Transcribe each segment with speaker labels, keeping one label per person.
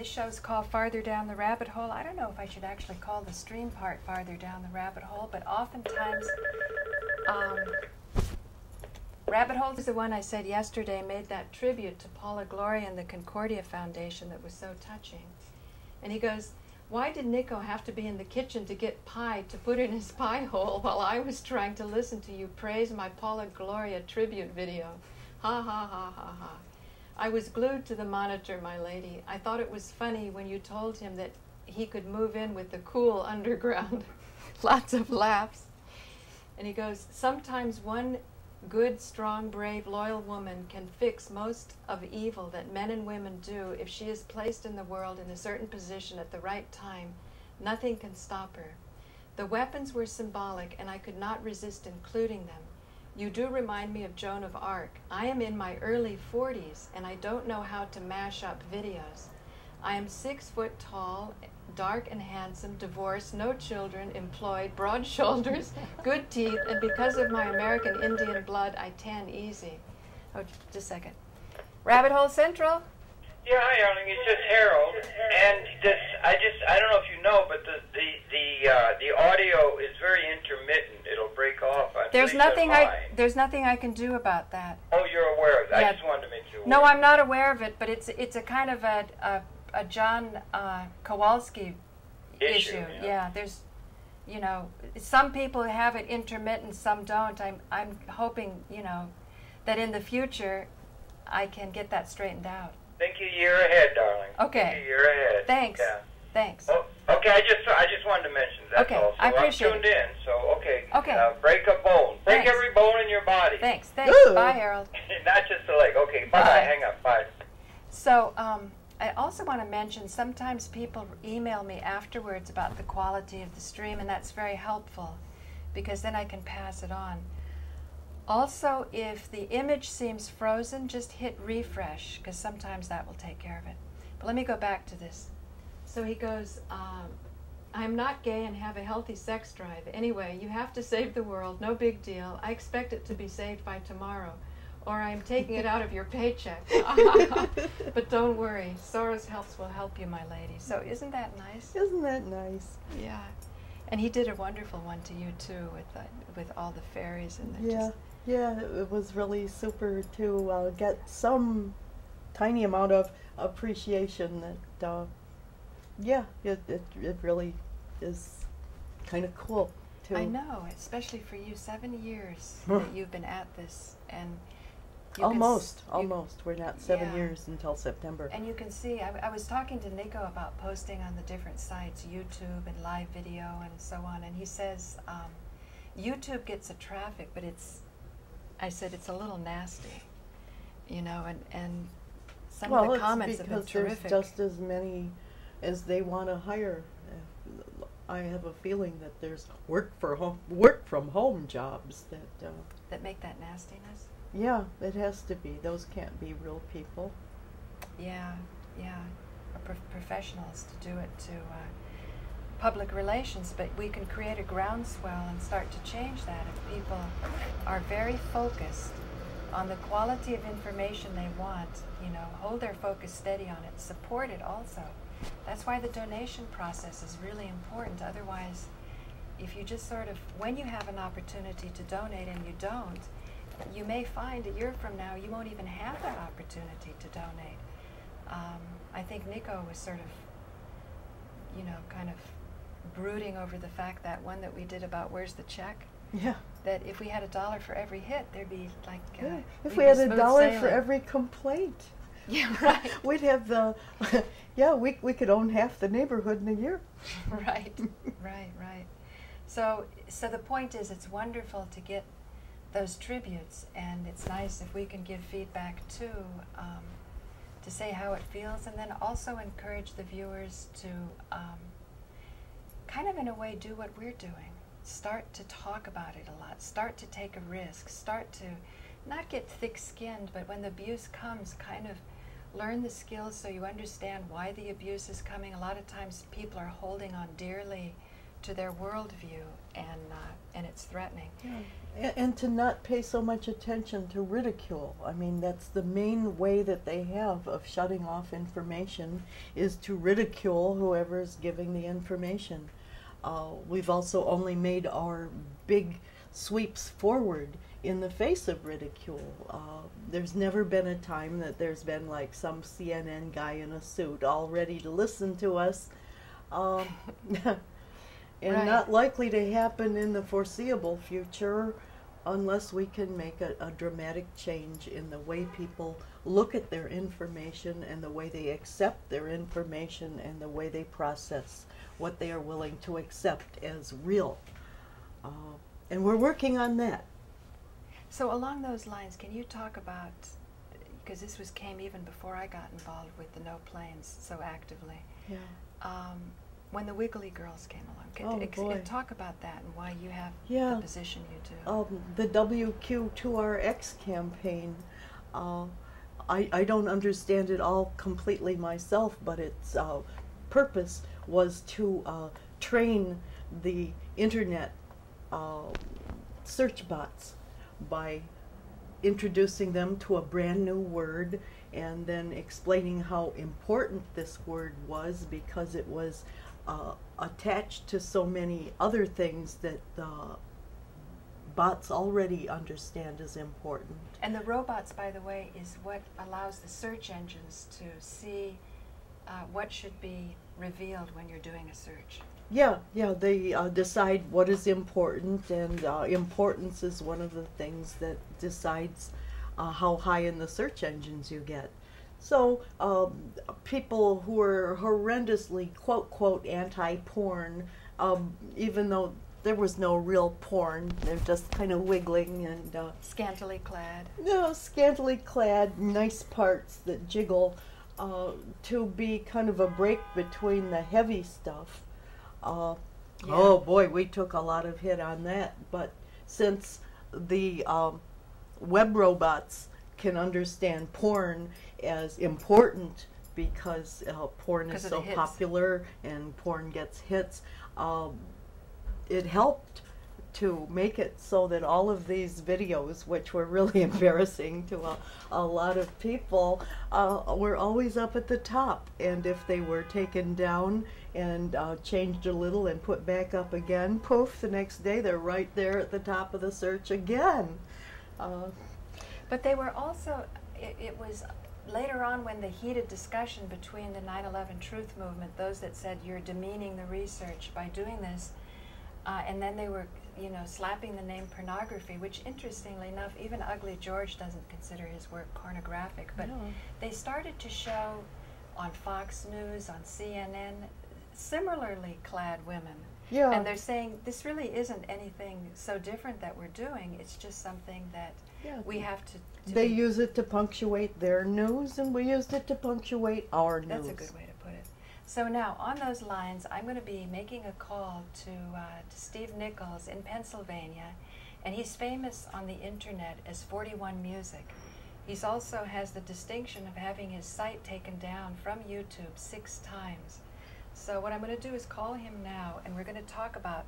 Speaker 1: this show's called Farther Down the Rabbit Hole. I don't know if I should actually call the stream part Farther Down the Rabbit Hole, but oftentimes Rabbit Hole is the one I said yesterday made that tribute to Paula Gloria and the Concordia Foundation that was so touching. And he goes, why did Nico have to be in the kitchen to get pie to put in his pie hole while I was trying to listen to you praise my Paula Gloria tribute video? Ha ha ha ha ha. I was glued to the monitor, my lady. I thought it was funny when you told him that he could move in with the cool underground. Lots of laughs. And he goes, sometimes one good, strong, brave, loyal woman can fix most of evil that men and women do if she is placed in the world in a certain position at the right time. Nothing can stop her. The weapons were symbolic, and I could not resist including them. You do remind me of Joan of Arc. I am in my early 40s, and I don't know how to mash up videos. I am 6 foot tall, dark and handsome, divorced, no children, employed, broad shoulders, good teeth, and because of my American Indian blood, I tan easy. Oh, just a second. Rabbit Hole Central.
Speaker 2: Yeah, hi, Arling. It's just Harold, and this I don't know if you know, but the audio is very intermittent. It'll break off.
Speaker 1: There's nothing I can do about that.
Speaker 2: Oh, you're aware of that.
Speaker 1: Yeah.
Speaker 2: I just wanted to make you aware.
Speaker 1: No, I'm not aware of it, but it's a kind of a John Kowalski issue. Yeah, there's, you know, some people have it intermittent, some don't. I'm hoping, you know, that in the future I can get that straightened out.
Speaker 2: Think a year ahead, darling.
Speaker 1: Okay.
Speaker 2: Think a year ahead.
Speaker 1: Thanks.
Speaker 2: Yeah.
Speaker 1: Thanks.
Speaker 2: Oh, okay, I just wanted to mention that.
Speaker 1: Okay,
Speaker 2: also.
Speaker 1: I appreciate
Speaker 2: I'm tuned in, so okay.
Speaker 1: Okay.
Speaker 2: Break a bone. Break
Speaker 1: Thanks.
Speaker 2: every bone in your body.
Speaker 1: Thanks. Bye, Harold.
Speaker 2: Not just the leg. Okay, bye.
Speaker 1: Bye.
Speaker 2: Hang up. Bye.
Speaker 1: So, I also want to mention sometimes people email me afterwards about the quality of the stream, and that's very helpful because then I can pass it on. Also, if the image seems frozen, just hit refresh because sometimes that will take care of it. But let me go back to this. So he goes, I'm not gay and have a healthy sex drive. Anyway, you have to save the world. No big deal. I expect it to be saved by tomorrow. Or I'm taking it out of your paycheck. But don't worry. Soros Helps will help you, my lady. So isn't that nice?
Speaker 3: Isn't that nice?
Speaker 1: Yeah. And he did a wonderful one to you, too, with all the fairies. And
Speaker 3: Yeah. Yeah, it was really super to get some tiny amount of appreciation that, yeah, it really is kind of cool, too.
Speaker 1: I know, especially for you, 7 years that you've been at this. And
Speaker 3: almost. We're not 7
Speaker 1: Yeah.
Speaker 3: years until September.
Speaker 1: And you can see, I was talking to Nico about posting on the different sites, YouTube and live video and so on, and he says YouTube gets the traffic, but I said it's a little nasty, you know, and some of the comments have been terrific.
Speaker 3: There's just as many as they want to hire. I have a feeling that there's work from home jobs
Speaker 1: that make that nastiness.
Speaker 3: Yeah, it has to be. Those can't be real people.
Speaker 1: Yeah, or professionals to do it to public relations, but we can create a groundswell and start to change that if people are very focused on the quality of information they want, you know, hold their focus steady on it, support it also. That's why the donation process is really important. Otherwise, if you just sort of, when you have an opportunity to donate and you don't, you may find a year from now you won't even have that opportunity to donate. I think Nico was sort of, you know, kind of brooding over the fact that one that we did about where's the check?
Speaker 3: Yeah.
Speaker 1: That if we had $1 for every hit, there'd be like
Speaker 3: if we had $1 for every complaint.
Speaker 1: Yeah, right.
Speaker 3: We'd have the yeah, we could own half the neighborhood in a year.
Speaker 1: Right. So the point is, it's wonderful to get those tributes, and it's nice if we can give feedback too, to say how it feels, and then also encourage the viewers to kind of in a way do what we're doing. Start to talk about it a lot. Start to take a risk. Start to not get thick-skinned, but when the abuse comes, kind of learn the skills so you understand why the abuse is coming. A lot of times people are holding on dearly to their worldview, and it's threatening.
Speaker 3: Yeah. And to not pay so much attention to ridicule. I mean, that's the main way that they have of shutting off information, is to ridicule whoever's giving the information. We've also only made our big sweeps forward in the face of ridicule. There's never been a time that there's been like some CNN guy in a suit all ready to listen to us. And
Speaker 1: Right.
Speaker 3: not likely to happen in the foreseeable future unless we can make a dramatic change in the way people look at their information and the way they accept their information and the way they process what they are willing to accept as real. And we're working on that.
Speaker 1: So along those lines, can you talk about, because this came even before I got involved with the No Planes so actively,
Speaker 3: Yeah.
Speaker 1: when the Wiggly Girls came along, talk about that and why you have
Speaker 3: Yeah.
Speaker 1: the position you do.
Speaker 3: The WQ2RX campaign, I don't understand it all completely myself, but its purpose was to train the internet search bots by introducing them to a brand new word and then explaining how important this word was because it was attached to so many other things that the bots already understand is important.
Speaker 1: And the robots, by the way, is what allows the search engines to see what should be revealed when you're doing a search.
Speaker 3: Yeah, they decide what is important, and importance is one of the things that decides how high in the search engines you get. So people who are horrendously quote anti-porn, even though there was no real porn, they're just kind of wiggling and
Speaker 1: Scantily clad.
Speaker 3: scantily clad, nice parts that jiggle, to be kind of a break between the heavy stuff. Oh boy, we took a lot of hit on that, but since the web robots can understand porn as important because porn is so popular and porn gets hits, it helped to make it so that all of these videos, which were really embarrassing to a lot of people, were always up at the top. And if they were taken down and changed a little and put back up again, poof, the next day they're right there at the top of the search again.
Speaker 1: But they were also, it was later on when the heated discussion between the 9/11 Truth Movement, those that said you're demeaning the research by doing this, and then they were, slapping the name pornography, which interestingly enough, even Ugly George doesn't consider his work pornographic, but they started to show on Fox News, on CNN, similarly clad women.
Speaker 3: Yeah.
Speaker 1: And they're saying this really isn't anything so different that we're doing, it's just something that we have to
Speaker 3: They use it to punctuate their news, and we used it to punctuate our news.
Speaker 1: That's a good way to put it. So now, on those lines, I'm going to be making a call to Steve Nichols in Pennsylvania, and he's famous on the internet as 41 Music. He's also has the distinction of having his site taken down from YouTube 6 times. So what I'm going to do is call him now, and we're going to talk about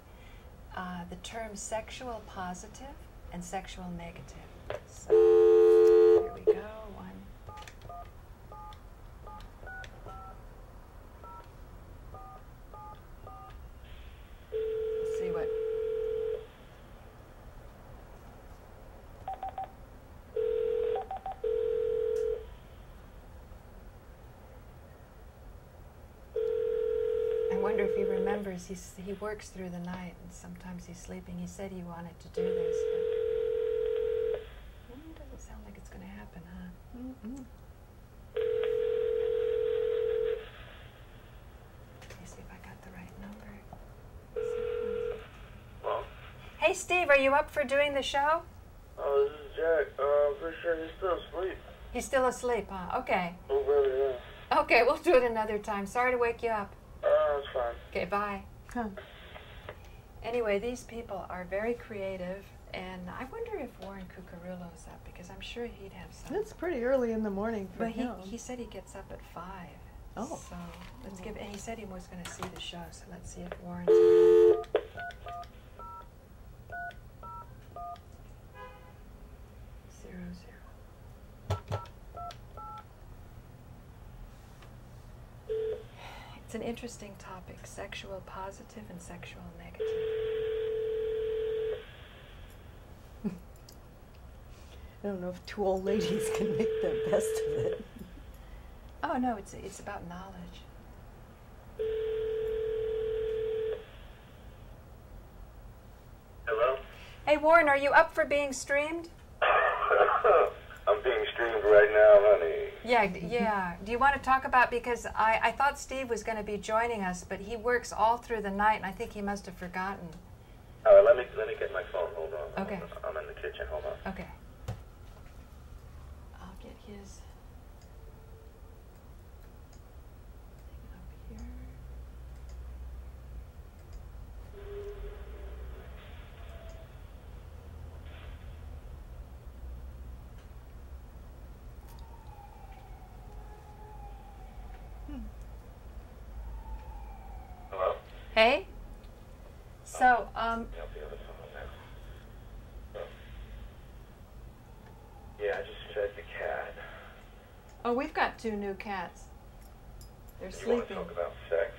Speaker 1: the terms sexual positive and sexual negative. So here we go. Let's see what. I wonder if he remembers. He works through the night, and sometimes he's sleeping. He said he wanted to do this. Doesn't sound like it's going to happen, huh?
Speaker 3: Mm-mm.
Speaker 1: Let me see if I got the right number.
Speaker 2: Well,
Speaker 1: Hey, Steve, are you up for doing the show?
Speaker 2: oh, this is Jack. Pretty sure he's still asleep.
Speaker 1: He's still asleep, huh? Okay.
Speaker 2: Oh, really, yeah.
Speaker 1: Okay, we'll do it another time. Sorry to wake you up.
Speaker 2: That's fine.
Speaker 1: Okay, bye.
Speaker 3: Huh.
Speaker 1: Anyway, these people are very creative, and I wonder if Warren Cuccurullo's up, because I'm sure he'd have some.
Speaker 3: It's pretty early in the morning for
Speaker 1: But
Speaker 3: him.
Speaker 1: he said he gets up at 5.
Speaker 3: Oh.
Speaker 1: So let's give. And he said he was going to see the show. So let's see if Warren's on. 00. It's an interesting topic: sexual positive and sexual negative.
Speaker 3: I don't know if two old ladies can make the best of it.
Speaker 1: Oh no, it's about knowledge.
Speaker 4: Hello?
Speaker 1: Hey Warren, are you up for being streamed?
Speaker 4: I'm being streamed right now, honey.
Speaker 1: Yeah. Do you want to talk about, because I thought Steve was going to be joining us, but he works all through the night, and I think he must have forgotten.
Speaker 4: Let me get my phone. Hold on.
Speaker 1: Okay.
Speaker 4: I'm in the kitchen. Hold on.
Speaker 1: Okay. I'll get his thing up here.
Speaker 4: Hello?
Speaker 1: Hey? So,
Speaker 4: Yeah, I just fed the cat.
Speaker 1: oh, we've got 2 new cats. They're
Speaker 4: You want to
Speaker 1: sleeping.
Speaker 4: talk about sex?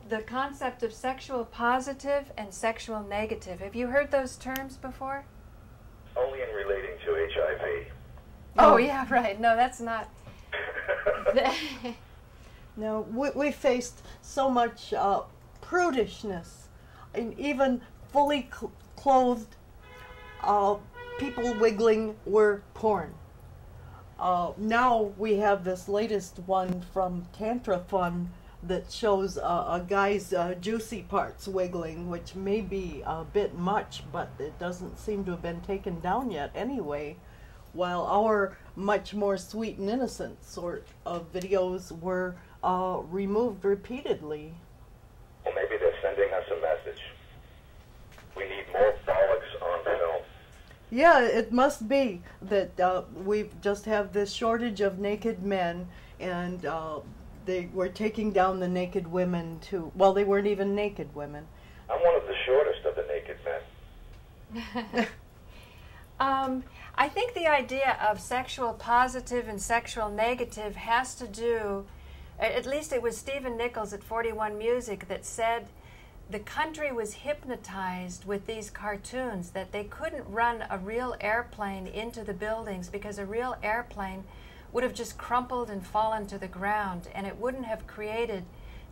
Speaker 1: The concept of sexual positive and sexual negative. Have you heard those terms before?
Speaker 4: Only in relating to HIV.
Speaker 1: Oh, yeah, right. No, that's not.
Speaker 3: No, we faced so much prudishness, and even fully clothed people wiggling were porn. Now we have this latest one from Tantra Fun that shows a guy's juicy parts wiggling, which may be a bit much, but it doesn't seem to have been taken down yet anyway, while our much more sweet and innocent sort of videos were removed repeatedly.
Speaker 4: Well, maybe they're sending us a message. We need more bollocks on film.
Speaker 3: Yeah, it must be that we just have this shortage of naked men, and they were taking down the naked women too. Well, they weren't even naked women.
Speaker 4: I'm one of the shortest of the naked men.
Speaker 1: I think the idea of sexual positive and sexual negative has to do, at least it was Stephen Nichols at 41 Music that said the country was hypnotized with these cartoons, that they couldn't run a real airplane into the buildings because a real airplane would have just crumpled and fallen to the ground, and it wouldn't have created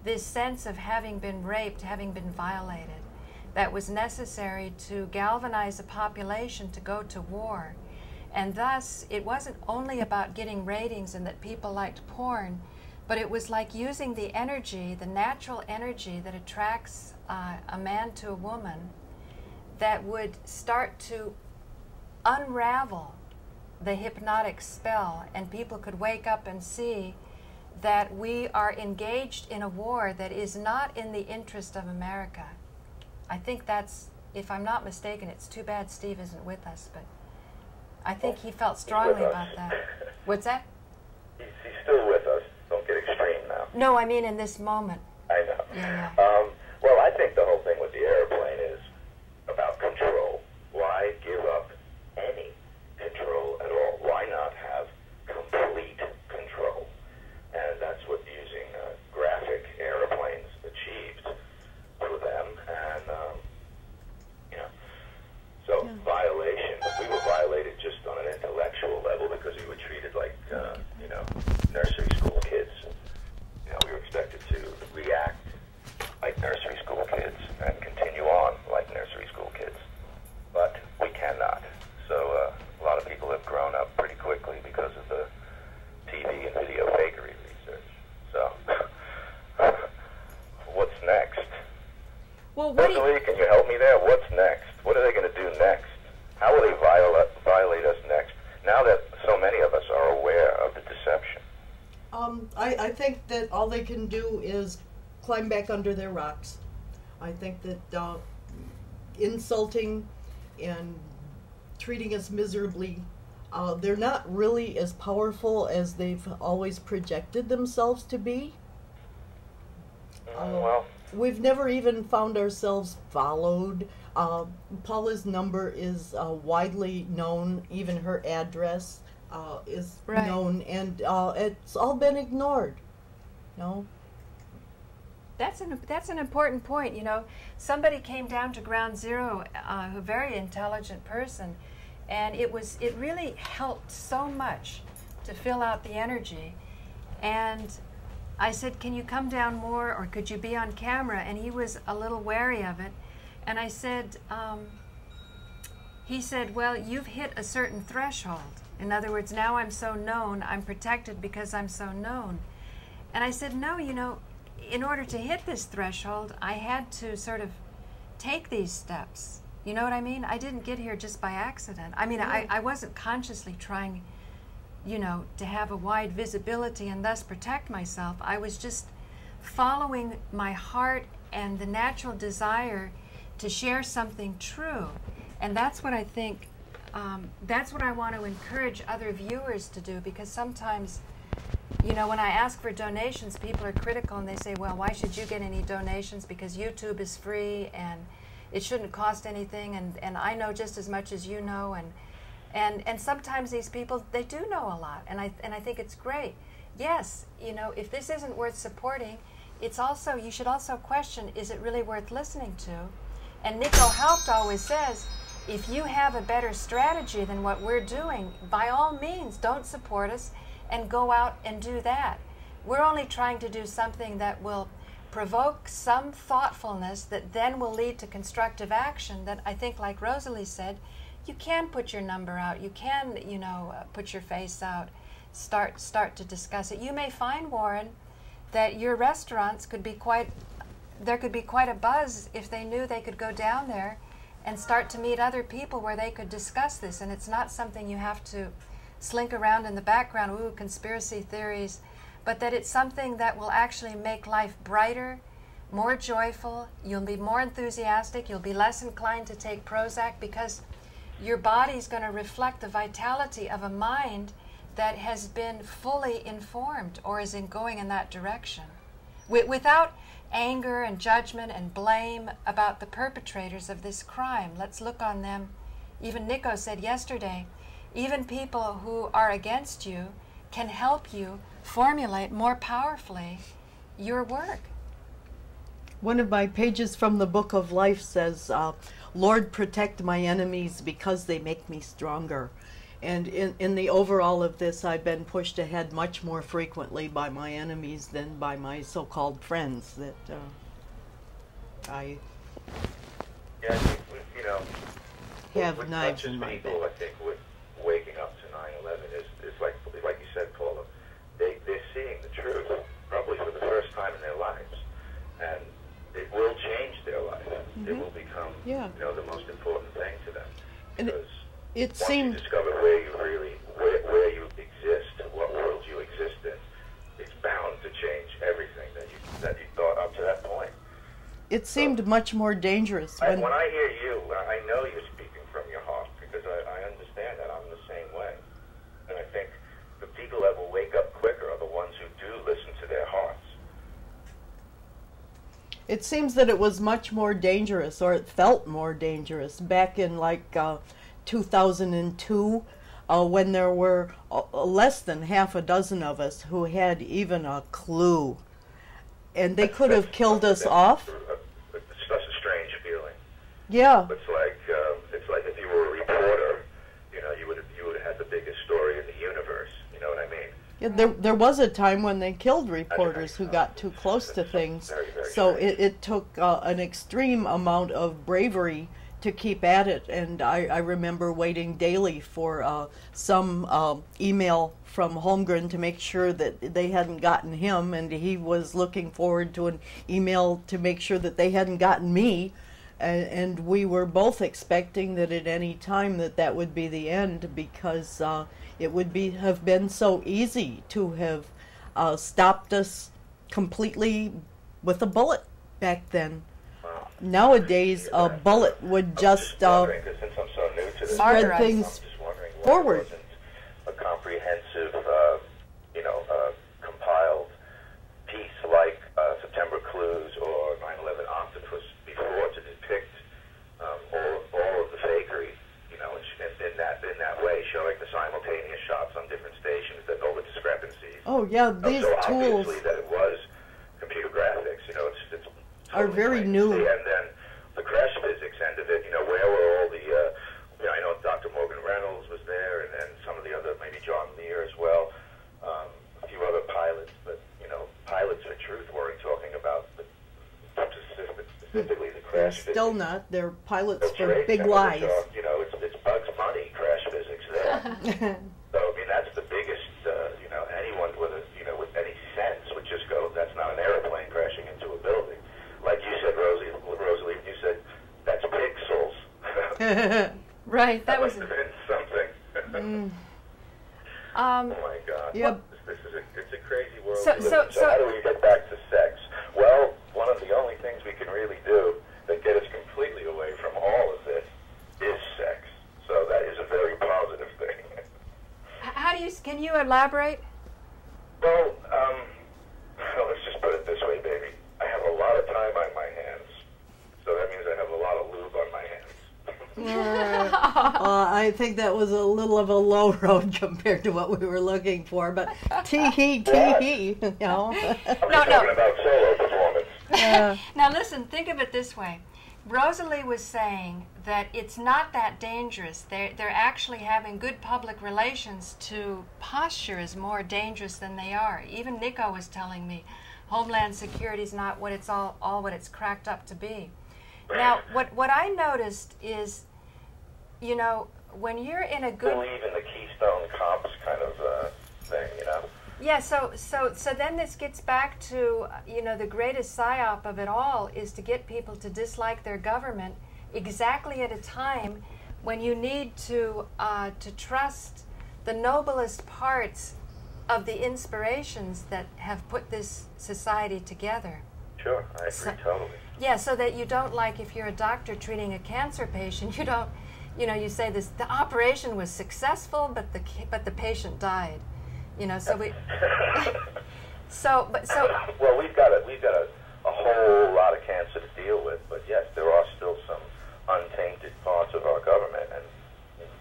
Speaker 1: this sense of having been raped, having been violated, that was necessary to galvanize a population to go to war. And thus, it wasn't only about getting ratings and that people liked porn, but it was like using the energy, the natural energy that attracts a man to a woman, that would start to unravel the hypnotic spell, and people could wake up and see that we are engaged in a war that is not in the interest of America. I think that's, if I'm not mistaken, it's too bad Steve isn't with us, but I think he felt strongly about that. What's that?
Speaker 4: He's still with us. Don't get extreme now.
Speaker 1: No, I mean in this moment.
Speaker 4: I know.
Speaker 1: Yeah.
Speaker 4: Well, I think the whole thing with the airplane is about control. Why give up any control at all? Why not have complete control? And that's what using graphic airplanes achieved for them. And, so violation. We were violated just on an intellectual level because we were treated like, nursery school kids. We were expected to react like nursery school kids and continue on like nursery school kids. But we cannot. So a lot of people have grown up pretty quickly because of the TV and video fakery research. So what's next?
Speaker 1: Well, what do you...
Speaker 4: Rosalie, can you help me there? What's next? What are they going to do next? How will they violate us next, now that so many of us are aware of the deception?
Speaker 3: I think that all they can do is climb back under their rocks. I think that insulting and treating us miserably they're not really as powerful as they've always projected themselves to be.
Speaker 4: Well,
Speaker 3: we've never even found ourselves followed. Paula's number is widely known. Even her address is known, and it's all been ignored. No.
Speaker 1: That's an important point. You know, somebody came down to ground zero, a very intelligent person, and it really helped so much to fill out the energy. And I said, can you come down more, or could you be on camera? And he was a little wary of it. And I said, he said, well, you've hit a certain threshold. In other words, now I'm so known, I'm protected because I'm so known. And I said, no, you know, in order to hit this threshold, I had to sort of take these steps. You know what I mean? I didn't get here just by accident. I mean, I wasn't consciously trying, you know, to have a wide visibility and thus protect myself. I was just following my heart and the natural desire to share something true. And that's what I think, that's what I want to encourage other viewers to do, because sometimes, you know, when I ask for donations, people are critical and they say, well, why should you get any donations? Because YouTube is free and it shouldn't cost anything, and I know just as much as you know, and sometimes these people, they do know a lot, and I think it's great. Yes, you know, if this isn't worth supporting, it's also, you should also question, is it really worth listening to? And Nico Haupt always says, if you have a better strategy than what we're doing, by all means, don't support us and go out and do that. We're only trying to do something that will provoke some thoughtfulness that then will lead to constructive action that I think, like Rosalie said, you can put your number out, you can, you know, put your face out, start to discuss it. You may find, Warren, that your restaurants could be quite, there could be quite a buzz if they knew they could go down there and start to meet other people where they could discuss this, and it's not something you have to slink around in the background, ooh, conspiracy theories, but that it's something that will actually make life brighter, more joyful, you'll be more enthusiastic, you'll be less inclined to take Prozac, because your body's going to reflect the vitality of a mind that has been fully informed or is going in that direction. Without anger and judgment and blame about the perpetrators of this crime. Let's look on them. Even Nico said yesterday, even people who are against you can help you formulate more powerfully your work.
Speaker 3: One of my pages from the Book of Life says, Lord, protect my enemies because they make me stronger. And in the overall of this, I've been pushed ahead much more frequently by my enemies than by my so-called friends that I
Speaker 4: you know,
Speaker 3: have knives in my
Speaker 4: people,
Speaker 3: bed.
Speaker 4: I think, with waking up to 9/11 is like you said, Paula, they're seeing the truth, probably for the first time in their lives, and it will change their life.
Speaker 3: Mm-hmm.
Speaker 4: It will become, you know, the most important thing to them.
Speaker 3: And
Speaker 4: because
Speaker 3: it
Speaker 4: once
Speaker 3: seemed
Speaker 4: you discover where you really, where you exist, what world you exist in, it's bound to change everything that you thought up to that point.
Speaker 3: It seemed much more dangerous when
Speaker 4: I hear you, I know you're speaking from your heart, because I understand that. I'm the same way. And I think the people that will wake up quicker are the ones who do listen to their hearts.
Speaker 3: it seems that it was much more dangerous, or it felt more dangerous back in like 2002, when there were less than half a dozen of us who had even a clue. And they could have killed us off.
Speaker 4: It's such a strange feeling.
Speaker 3: Yeah.
Speaker 4: It's like if you were a reporter, you know, you would have had the biggest story in the universe. You know what I mean?
Speaker 3: Yeah, there was a time when they killed reporters who got too close to things.
Speaker 4: Very, very
Speaker 3: so
Speaker 4: strange.
Speaker 3: it took an extreme amount of bravery to keep at it. And I remember waiting daily for some email from Holmgren to make sure that they hadn't gotten him, and he was looking forward to an email to make sure that they hadn't gotten me. And we were both expecting that at any time that would be the end, because it would have been so easy to have stopped us completely with a bullet back then.
Speaker 4: Wow.
Speaker 3: Nowadays, a bullet would just
Speaker 4: wondering, 'cause since I'm so new to this,
Speaker 3: spread
Speaker 4: I'm
Speaker 3: things
Speaker 4: just wondering why
Speaker 3: forward.
Speaker 4: it wasn't
Speaker 3: yeah, these
Speaker 4: so
Speaker 3: tools
Speaker 4: obviously that it was computer graphics, you know, it's
Speaker 3: are
Speaker 4: totally
Speaker 3: very
Speaker 4: plain
Speaker 3: new.
Speaker 4: to see. And then the crash physics end of it, you know, where were all the, you know, I know Dr. Morgan Reynolds was there, and some of the other, maybe John Lear as well, a few other pilots, but, you know, pilots for truth weren't talking about specifically the
Speaker 3: They're
Speaker 4: crash
Speaker 3: still
Speaker 4: physics.
Speaker 3: not. They're pilots
Speaker 4: That's
Speaker 3: for
Speaker 4: right.
Speaker 3: big
Speaker 4: Some of
Speaker 3: lies.
Speaker 4: it, you know, it's Bugs Bunny crash physics there. So, I mean, that's the biggest, you know, anyone with a, you know, with any sense would just go, that's not an airplane crashing into a building. Like you said, Rosalie, you said, that's pixels.
Speaker 1: Right, that was.
Speaker 4: must have been something. Oh my God.
Speaker 3: Yep.
Speaker 4: It's a crazy world.
Speaker 1: So-
Speaker 4: we live in.
Speaker 1: so-
Speaker 4: How do we get back to sex? Well, one of the only things we can really do that get us completely away from all of this is sex. So that is a very positive thing.
Speaker 1: How do you? Can you elaborate?
Speaker 4: Well, let's just put it this way, baby. I have a lot of time on my hands, so that means I have a lot of lube on my hands.
Speaker 3: I think that was a little of a low road compared to what we were looking for, but tee-hee, you know.
Speaker 4: I'm just talking about solo performance.
Speaker 1: Now listen, think of it this way. Rosalie was saying that it's not that dangerous. They're actually having good public relations to posture is more dangerous than they are. Even Nico was telling me Homeland Security is not what it's all what it's cracked up to be. Now, what I noticed is, you know, when you're in a good...
Speaker 4: Believe in the Keystone Cops kind of thing, you know?
Speaker 1: Yeah, so then this gets back to, you know, the greatest psyop of it all is to get people to dislike their government exactly at a time when you need to trust the noblest parts of the inspirations that have put this society together.
Speaker 4: Sure, I agree totally.
Speaker 1: Yeah, so that you don't, like, if you're a doctor treating a cancer patient, you don't, you know, you say this, the operation was successful, but the patient died. You know, so we, so
Speaker 4: well, we've got a whole lot of cancer to deal with, but yes, there are still some untainted parts of our government, and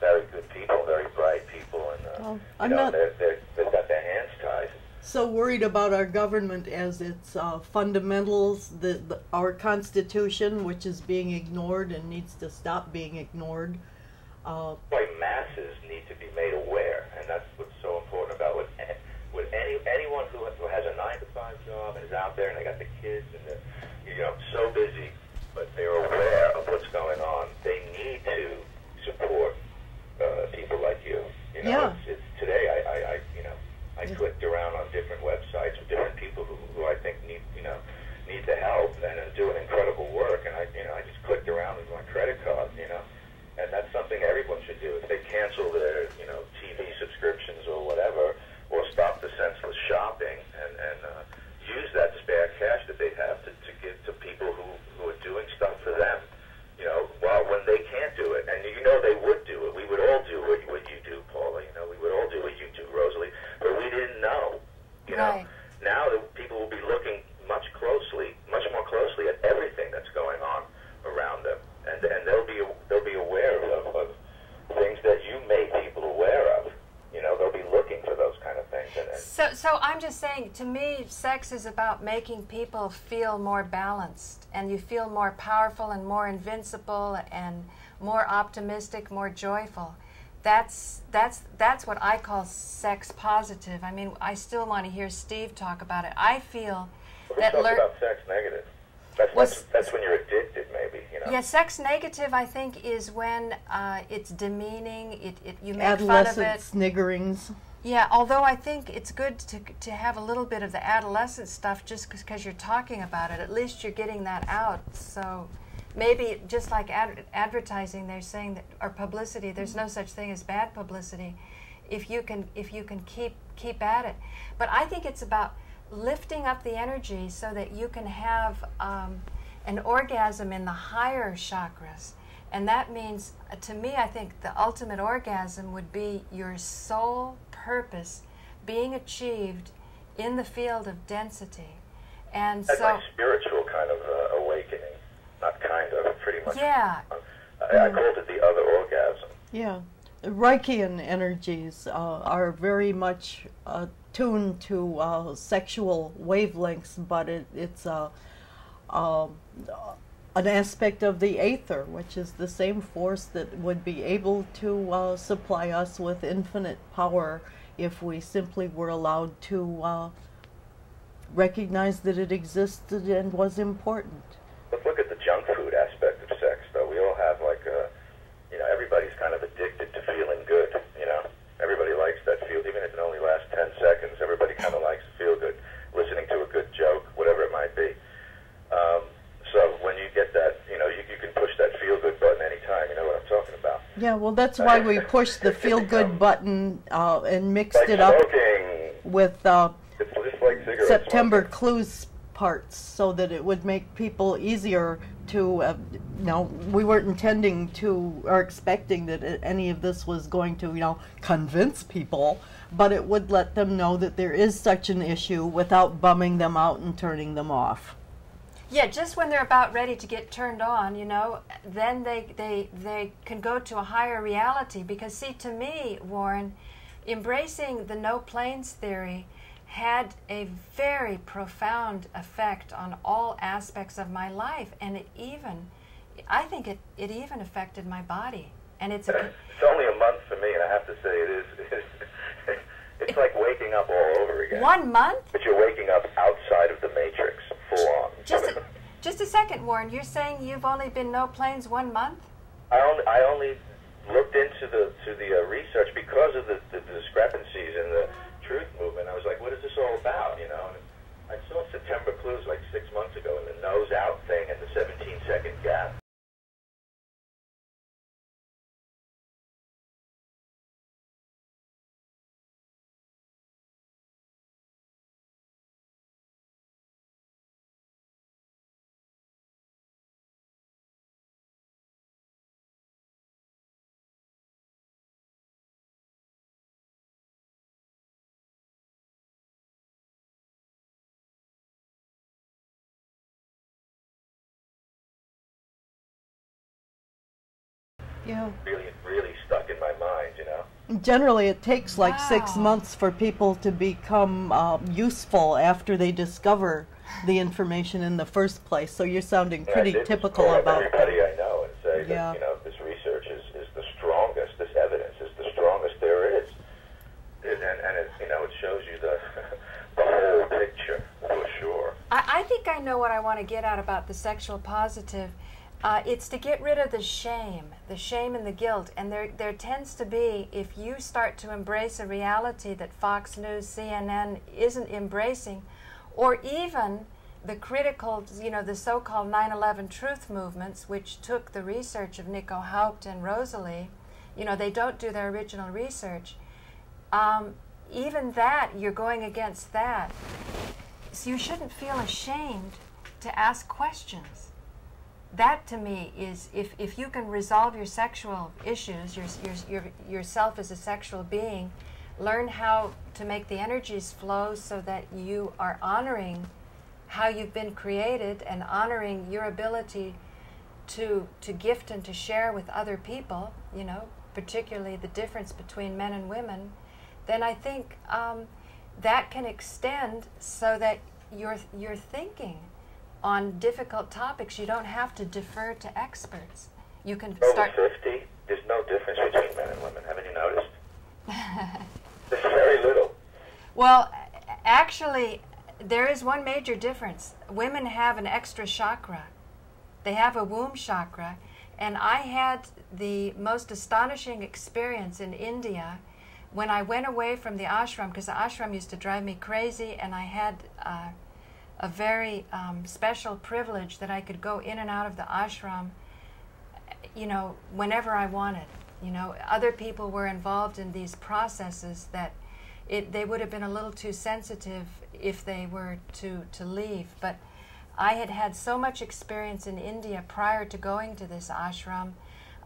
Speaker 4: very good people, very bright people, and
Speaker 3: I'm
Speaker 4: you know,
Speaker 3: not
Speaker 4: they've got their hands tied.
Speaker 3: so worried about our government as its fundamentals, our Constitution, which is being ignored and needs to stop being ignored.
Speaker 4: Why masses need to be made aware, and that's what's so important about with anyone who has a 9-to-5 job and is out there and they got the kids and they're, you know, so busy, but they're aware of what's going on. They need to support people like you. You know,
Speaker 3: Yeah.
Speaker 4: it's today. I you know, I clicked around on different websites with different people who I think need the help and are doing incredible work, and I just clicked around with my credit card, you know. And that's something everyone should do. If they cancel their, you know, TV subscriptions or whatever, or stop the senseless shopping, and use that spare cash that they have to give to people who are doing stuff for them, you know, when they can't do it. And you know they would do it. We would all do what you do, Paula. You know, we would all do what you do, Rosalie. But we didn't know. You know,
Speaker 1: right.
Speaker 4: Now the people will be looking much more closely at everything that's going on around them. And they'll be aware of things that you made people aware of. You know, they'll be looking for those kind of things.
Speaker 1: So I'm just saying, to me, sex is about making people feel more balanced, and you feel more powerful and more invincible and more optimistic, more joyful. That's what I call sex positive. I mean, I still want to hear Steve talk about it. I feel that
Speaker 4: talk about sex negative. That's when you're addicted, maybe. You know.
Speaker 1: Yeah, sex negative, I think, is when it's demeaning. You make fun of
Speaker 3: Adolescent
Speaker 1: it.
Speaker 3: sniggerings.
Speaker 1: Yeah, although I think it's good to have a little bit of the adolescent stuff just because you're talking about it. At least you're getting that out. So maybe just like advertising, they're saying that, or publicity, there's no such thing as bad publicity if you can keep at it. But I think it's about lifting up the energy so that you can have an orgasm in the higher chakras. And that means, to me, I think the ultimate orgasm would be your soul purpose being achieved in the field of density. And
Speaker 4: that's
Speaker 1: so,
Speaker 4: like spiritual kind of awakening, not kind of, pretty much.
Speaker 1: yeah.
Speaker 4: I called it the other orgasm.
Speaker 3: Yeah. Reichian energies are very much tuned to sexual wavelengths, but it's an aspect of the aether, which is the same force that would be able to supply us with infinite power if we simply were allowed to recognize that it existed and was important.
Speaker 4: Let's look at the junk food aspect of sex, though. We all have everybody's kind of addicted to feeling good, Everybody likes that feel, even if it only lasts 10 seconds. Everybody kind of likes to feel good, listening to a good joke, whatever it might be. So when you get that, you can push that feel-good button anytime. You know what I'm talking about.
Speaker 3: Yeah, well, that's why we pushed the feel-good button and mixed it up with
Speaker 4: it's just like
Speaker 3: September clues parts, so that it would make people easier to, we weren't intending to or expecting that any of this was going to, convince people, but it would let them know that there is such an issue without bumming them out and turning them off.
Speaker 1: Yeah, just when they're about ready to get turned on, then they can go to a higher reality. Because, see, to me, Warren, embracing the no planes theory had a very profound effect on all aspects of my life, and I think it even affected my body. And it's
Speaker 4: only a month for me, and I have to say it's like waking up all over again.
Speaker 1: 1 month?
Speaker 4: But you're waking up outside of the matrix, full on.
Speaker 1: Just a second, Warren. You're saying you've only been no planes 1 month?
Speaker 4: I only looked into the research because of the discrepancies in the truth movement. I was like, what is this all about? And I saw September clues like 6 months ago, and the nose out thing and the 17-second gap.
Speaker 3: Yeah.
Speaker 4: Really stuck in my mind,
Speaker 3: Generally, it takes like 6 months for people to become useful after they discover the information in the first place. So you're sounding pretty typical about
Speaker 4: everybody I know and say that this research is the strongest. This evidence is the strongest there is, and it shows you the whole picture for sure.
Speaker 1: I think I know what I want to get at about the sexual positive. It's to get rid of the shame and the guilt. And there tends to be, if you start to embrace a reality that Fox News, CNN isn't embracing, or even the critical, the so-called 9/11 truth movements, which took the research of Nico Haupt and Rosalie, they don't do their original research. Even that, you're going against that. So you shouldn't feel ashamed to ask questions. That, to me, is if you can resolve your sexual issues, yourself as a sexual being, learn how to make the energies flow so that you are honoring how you've been created and honoring your ability to gift and to share with other people, particularly the difference between men and women, then I think that can extend so that you're thinking on difficult topics. You don't have to defer to experts. You can start.
Speaker 4: Over 50, there's no difference between men and women. Haven't you noticed? There's very little.
Speaker 1: Well, actually, there is one major difference. Women have an extra chakra. They have a womb chakra. And I had the most astonishing experience in India when I went away from the ashram, because the ashram used to drive me crazy, and I had a very special privilege that I could go in and out of the ashram, whenever I wanted. Other people were involved in these processes that they would have been a little too sensitive if they were to leave. But I had had so much experience in India prior to going to this ashram.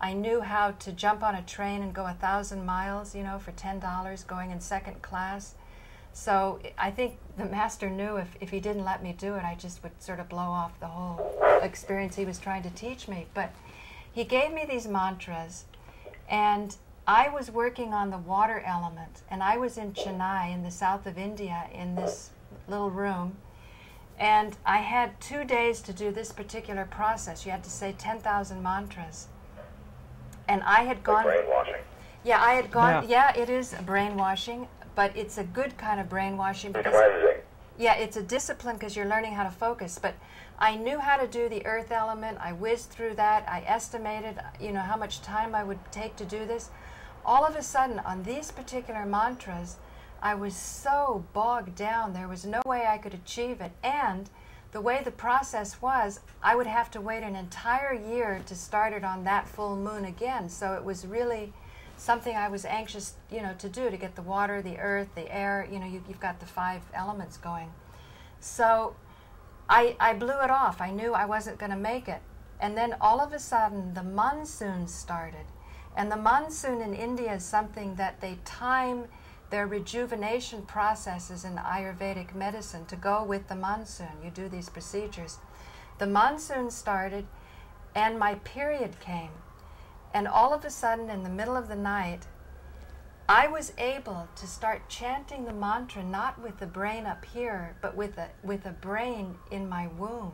Speaker 1: I knew how to jump on a train and go 1,000 miles, for $10, going in second class. So I think the master knew if he didn't let me do it, I just would sort of blow off the whole experience he was trying to teach me. But he gave me these mantras, and I was working on the water element, and I was in Chennai in the south of India in this little room, and I had 2 days to do this particular process. You had to say 10,000 mantras. And I had gone...
Speaker 4: Like brainwashing.
Speaker 1: Yeah, I had gone... Yeah, it is brainwashing, but it's a good kind of brainwashing.
Speaker 4: It's cleansing.
Speaker 1: Yeah, it's a discipline because you're learning how to focus. But I knew how to do the earth element. I whizzed through that. I estimated, you know, how much time I would take to do this. All of a sudden, on these particular mantras, I was so bogged down. There was no way I could achieve it. And the way the process was, I would have to wait an entire year to start it on that full moon again. So it was really something I was anxious, you know, to do, to get the water, the earth, the air. You know, you've got the 5 elements going. So I blew it off. I knew I wasn't going to make it. And then all of a sudden, the monsoon started. And the monsoon in India is something that they time their rejuvenation processes in Ayurvedic medicine to go with the monsoon. You do these procedures. The monsoon started, and my period came. And all of a sudden, in the middle of the night, I was able to start chanting the mantra, not with the brain up here, but with a brain in my womb.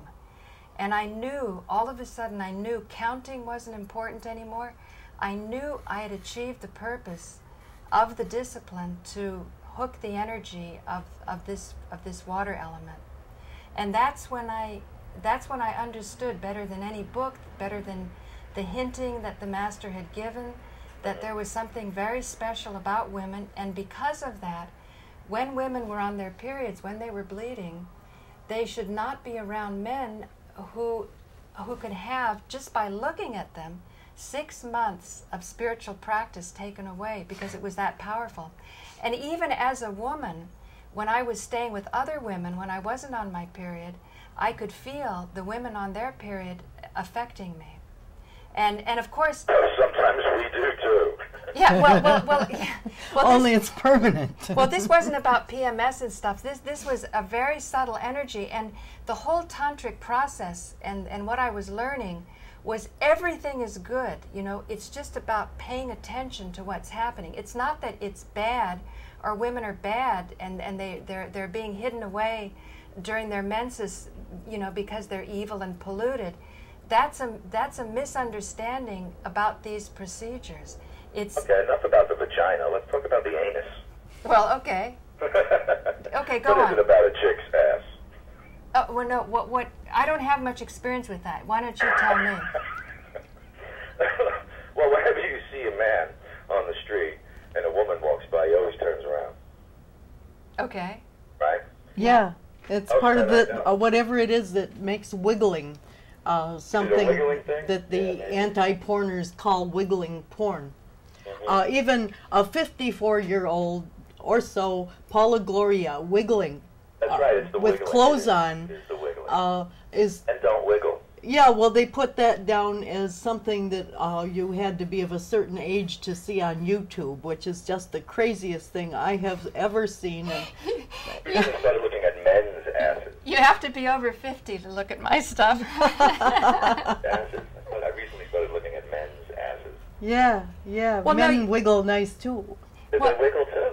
Speaker 1: And I knew, all of a sudden, I knew counting wasn't important anymore. I knew I had achieved the purpose of the discipline to hook the energy of this water element. And that's when I understood better than any book, better than the hinting that the master had given, that there was something very special about women. And because of that, when women were on their periods, when they were bleeding, they should not be around men who could have, just by looking at them, 6 months of spiritual practice taken away, because it was that powerful. And even as a woman, when I was staying with other women, when I wasn't on my period, I could feel the women on their period affecting me. And of course...
Speaker 4: Sometimes we do too.
Speaker 1: Yeah, well,
Speaker 3: only it's permanent.
Speaker 1: Well, this wasn't about PMS and stuff. This was a very subtle energy, and the whole tantric process and what I was learning was everything is good. You know, it's just about paying attention to what's happening. It's not that it's bad or women are bad and they're being hidden away during their menses, you know, because they're evil and polluted. That's a misunderstanding about these procedures. It's
Speaker 4: okay, enough about the vagina. Let's talk about the anus.
Speaker 1: Well, okay. Okay, go on.
Speaker 4: What is it about a chick's ass?
Speaker 1: Oh, well, no, what? I don't have much experience with that. Why don't you tell me?
Speaker 4: Well, whenever you see a man on the street and a woman walks by, he always turns around.
Speaker 1: Okay.
Speaker 4: Right?
Speaker 3: Yeah, it's part of the whatever it is that makes wiggling, something
Speaker 4: wiggling thing?
Speaker 3: that the anti-porners call wiggling porn.
Speaker 4: Mm-hmm.
Speaker 3: Even a 54-year-old or so, Paula Gloria, wiggling.
Speaker 4: That's right, it's the
Speaker 3: with
Speaker 4: wiggling.
Speaker 3: clothes on.
Speaker 4: It's the wiggling.
Speaker 3: Is
Speaker 4: and don't wiggle.
Speaker 3: Yeah, well, they put that down as something that you had to be of a certain age to see on YouTube, which is just the craziest thing I have ever seen.
Speaker 4: We just started looking at men's asses.
Speaker 1: You have to be over 50 to look at my stuff.
Speaker 4: Asses. I recently started looking at men's asses.
Speaker 3: Yeah.
Speaker 1: Well,
Speaker 3: men wiggle nice too.
Speaker 4: Did they wiggle too?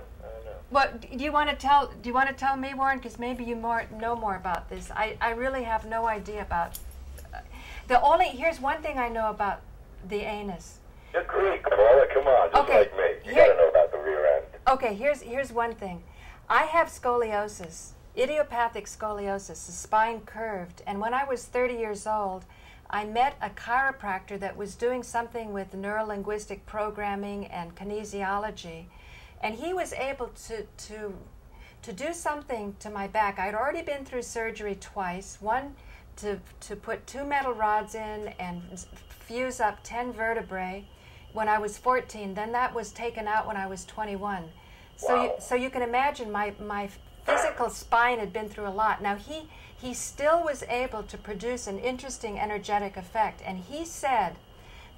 Speaker 1: Well, do you want to tell me, Warren? Because maybe you know more about this. I really have no idea about. Here's one thing I know about the anus.
Speaker 4: You're Greek, Paula. Come on, just like me. You gotta know about the rear end.
Speaker 1: Okay, here's one thing. I have scoliosis, idiopathic scoliosis, the spine curved. And when I was 30 years old, I met a chiropractor that was doing something with neuro-linguistic programming and kinesiology. And he was able to do something to my back. I'd already been through surgery twice, one to put 2 metal rods in and fuse up 10 vertebrae when I was 14. Then that was taken out when I was 21.
Speaker 4: Wow.
Speaker 1: So you can imagine my physical spine had been through a lot. Now he still was able to produce an interesting energetic effect. And he said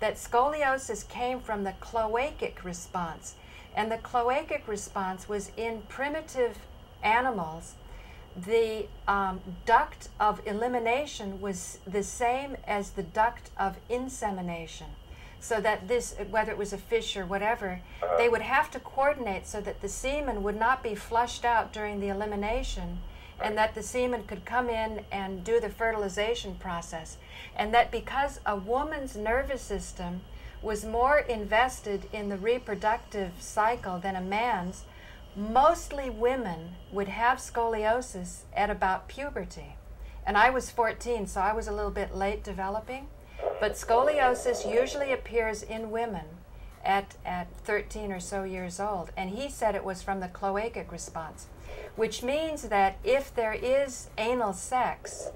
Speaker 1: that scoliosis came from the cloacic response. And the cloacic response was in primitive animals. The duct of elimination was the same as the duct of insemination. so that this, whether it was a fish or whatever, they would have to coordinate so that the semen would not be flushed out during the elimination, and that the semen could come in and do the fertilization process. And that because a woman's nervous system was more invested in the reproductive cycle than a man's, mostly women would have scoliosis at about puberty. And I was 14, so I was a little bit late developing. But scoliosis usually appears in women at 13 or so years old. And he said it was from the cloacic response, which means that if there is anal sex,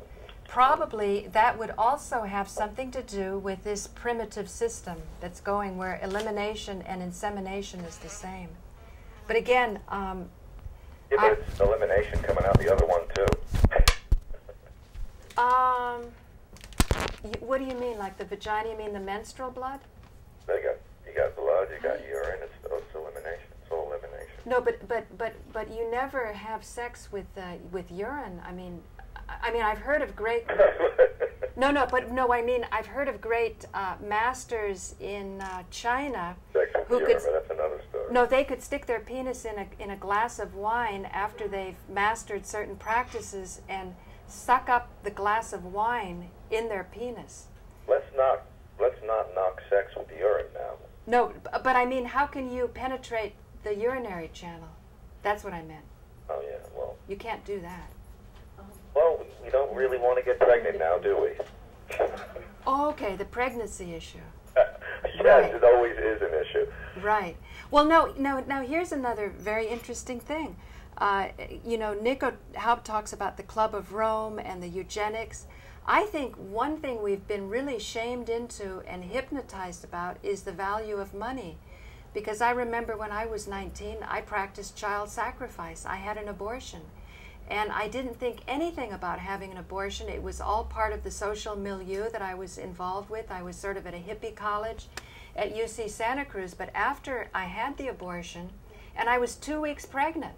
Speaker 1: probably that would also have something to do with this primitive system that's going where elimination and insemination is the same. But again,
Speaker 4: yeah, but it's elimination coming out the other one too.
Speaker 1: What do you mean, like the vagina? You mean the menstrual blood?
Speaker 4: You got blood, you got urine. It's elimination. It's all elimination.
Speaker 1: No, but you never have sex with urine. I mean, I've heard of great. I've heard of great masters in China who could.
Speaker 4: But that's another story.
Speaker 1: No, they could stick their penis in a glass of wine after they've mastered certain practices and suck up the glass of wine in their penis.
Speaker 4: Let's not knock sex with the urine now.
Speaker 1: No, but I mean, how can you penetrate the urinary channel? That's what I meant.
Speaker 4: Oh yeah, well.
Speaker 1: You can't do that.
Speaker 4: Well, we don't really want to get pregnant now, do we?
Speaker 1: Oh, okay, the pregnancy issue.
Speaker 4: Yes,
Speaker 1: Right.
Speaker 4: It always is an issue.
Speaker 1: Right. Well, now here's another very interesting thing. Nico Haupt talks about the Club of Rome and the eugenics. I think one thing we've been really shamed into and hypnotized about is the value of money. Because I remember when I was 19, I practiced child sacrifice. I had an abortion. And I didn't think anything about having an abortion. It was all part of the social milieu that I was involved with. I was sort of at a hippie college at UC Santa Cruz. But after I had the abortion, and I was 2 weeks pregnant,